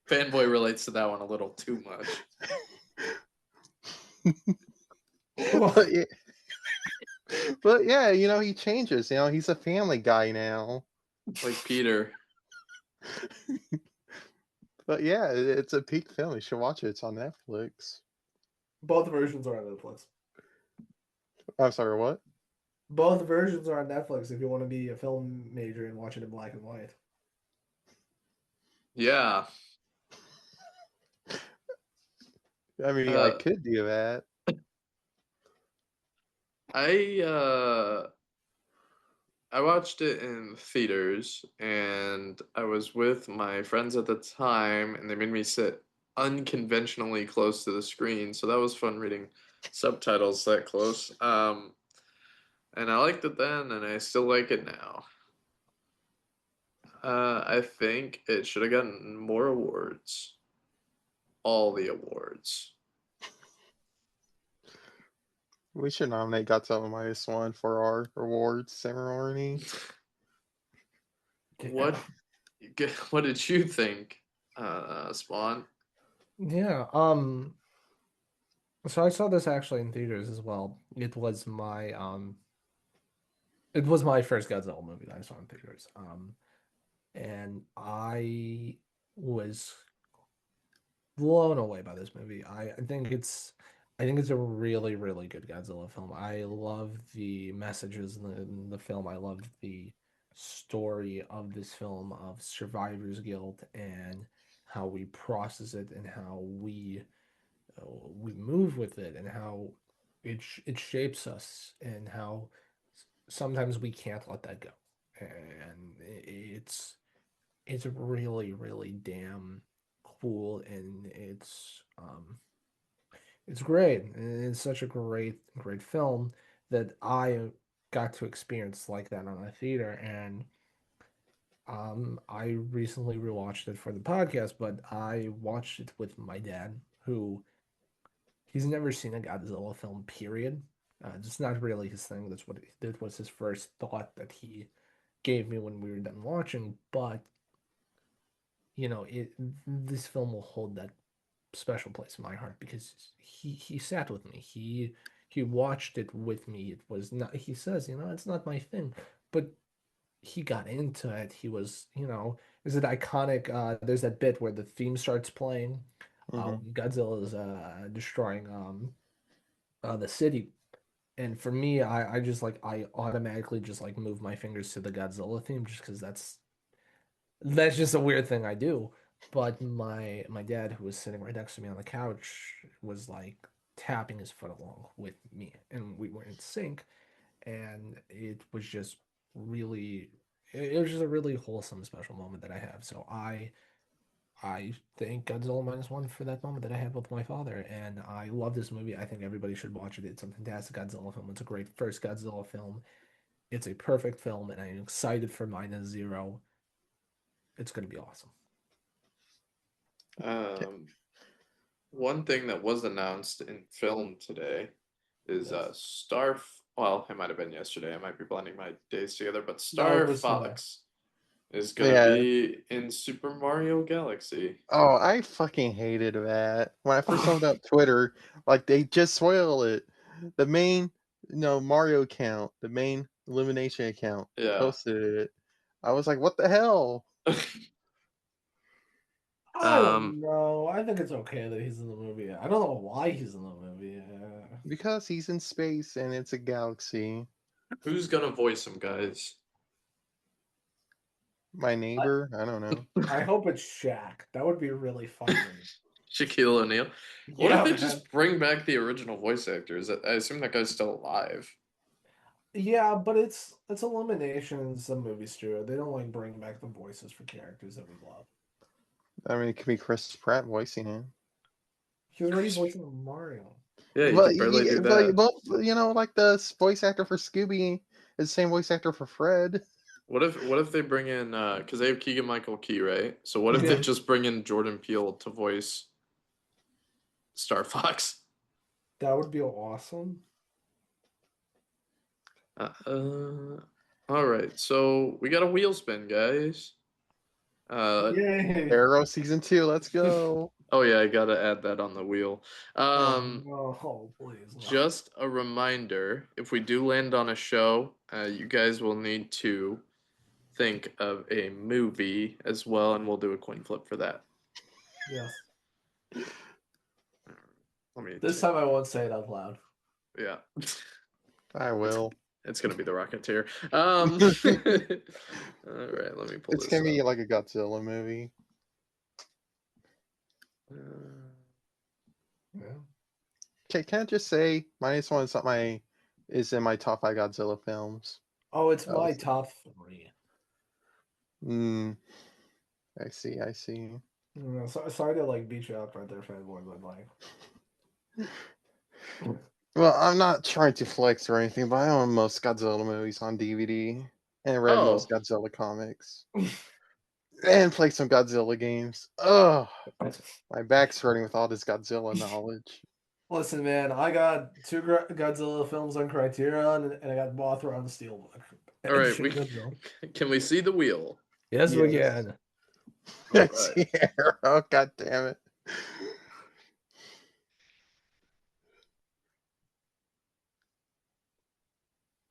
Fanboy relates to that one a little too much. but, yeah, but yeah, he changes. He's a family guy now. Like Peter. But yeah, it's a peak film. You should watch it. It's on Netflix. Both versions are on Netflix. I'm sorry, what? Both versions are on Netflix if you want to be a film major and watch it in black and white. Yeah. I mean, I could do that. I watched it in theaters, and I was with my friends at the time, and they made me sit unconventionally close to the screen, so that was fun reading subtitles that close. And I liked it then, and I still like it now. I think it should have gotten more awards. All the awards. We should nominate Godzilla Minus One for our awards ceremony. What did you think, Spawn? Yeah, so I saw this actually in theaters as well. It was my first Godzilla movie that I saw in theaters. And I was blown away by this movie. I think it's a really, really good Godzilla film. I love the messages in the film. I love the story of this film of survivor's guilt and how we process it and how we move with it and how it shapes us and how sometimes we can't let that go. And it's really, really damn cool and it's great. And it's such a great film that I got to experience like that on a theater. And I recently rewatched it for the podcast, but I watched it with my dad, who he's never seen a Godzilla film, period. It's not really his thing. That was his first thought that he gave me when we were done watching. But this film will hold that special place in my heart because he sat with me. He watched it with me. It was not. He says, it's not my thing, but he got into it. He was, is it iconic? There's that bit where the theme starts playing. Mm-hmm. Godzilla is destroying the city. And for me, I just I automatically just move my fingers to the Godzilla theme just because that's just a weird thing I do. But my dad, who was sitting right next to me on the couch, was like tapping his foot along with me, and we were in sync, and it was just really, it was just a really wholesome, special moment that I have. So I thank Godzilla Minus One for that moment that I had with my father, and I love this movie. I think everybody should watch it. It's a fantastic Godzilla film. It's a great first Godzilla film. It's a perfect film, and I'm excited for Minus Zero. It's going to be awesome. Um, One thing that was announced in film today is Yes. Well, it might have been yesterday. I might be blending my days together, but No, it Star was Fox is gonna Yeah. be in Super Mario Galaxy. Oh, I fucking hated that. When I first saw it on Twitter, like they just spoiled it. The main, Mario account, the main Illumination account Yeah. posted it. I was like, what the hell? I Um, don't know. I think it's okay that he's in the movie. I don't know why he's in the movie. Because he's in space and it's a galaxy. who's gonna voice him, guys? My I, neighbor, I don't know. I hope it's Shaq. That would be really funny. Shaquille O'Neal. What if Yeah, they man. just bring back the original voice actors? I assume that guy's still alive. Yeah, but it's Eliminations, the movie studio. They don't like bring back the voices for characters that we love. I mean, it could be Chris Pratt voicing him. He was already Chris. voicing Mario. Yeah, you But could barely do but that. both, like the voice actor for Scooby is the same voice actor for Fred. What if they bring in because they have Keegan Michael Key, right? So what if they Yeah, just bring in Jordan Peele to voice Star Fox? that would be awesome. All right. So we got a wheel spin, guys. Uh Yay! Arrow season 2, let's go. oh yeah, I gotta add that on the wheel. Oh Um no! Oh, please no. just a reminder, if we do land on a show, you guys will need to think of a movie as well, and we'll do a coin flip for that. Yes. Let me This time I won't say it out loud. yeah. I It's will. it's gonna be the Rocketeer. All right, let me pull It's this gonna be up. like a Godzilla movie. Uh, Yeah. Can I just say, Minus One is in my top 5 Godzilla films. Oh, it's That my was, top three. mm, I see, I see. So, sorry to like beat you up right there, fanboy, but like, Well, I'm not trying to flex or anything, but I own most Godzilla movies on DVD and read most oh, Godzilla comics and played some Godzilla games. Ugh, my back's hurting with all this Godzilla knowledge. listen, man, I got two Godzilla films on Criterion, and I got Mothra on Steelbook. all And right. Shin We Godzilla. can we see the wheel? Yes, we Yes. can. All I right. see Arrow. God damn it.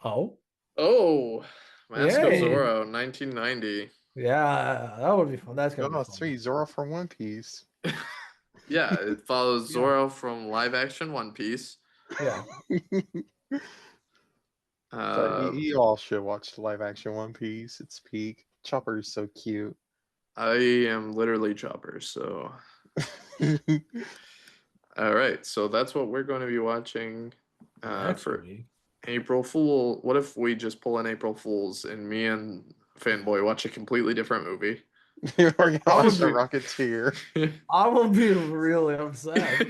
Oh, Oh, Mask of yay! Zorro, 1990. Yeah, that would be fun. That's gonna be Oh, fun. sweet. Zoro from One Piece. Yeah, it follows Yeah, Zorro from live action One Piece. yeah. But Uh, you all should watch the live action One Piece. It's peak. Chopper is so cute. I am literally Chopper, so all right. So that's what we're going to be watching Next for week. April Fool. What if we just pull an April Fools and me and Fanboy watch a completely different movie? We're gonna I watch would the be, Rocketeer. I would be really upset.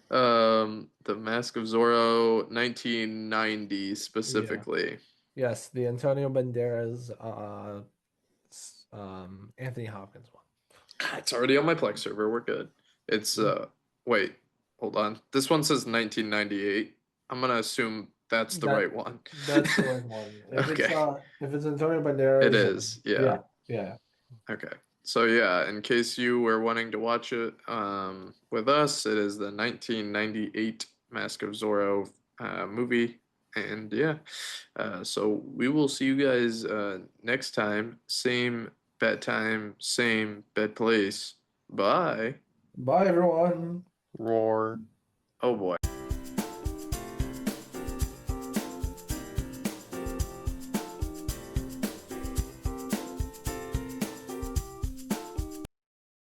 The Mask of Zorro, 1990 Yeah. specifically. Yes, the Antonio Banderas, Anthony Hopkins one. It's already on my Plex server. We're good. It's wait, hold on. This one says 1998. I'm gonna assume that's the That right one. that's the right one. Okay. If it's Antonio It Banderas, is. Yeah. yeah, yeah. Okay. So yeah, in case you were wanting to watch it with us, it is the 1998 Mask of Zorro movie. And yeah, so we will see you guys next time. Same bad time, same bad place. Bye. Bye everyone. Roar. Oh boy.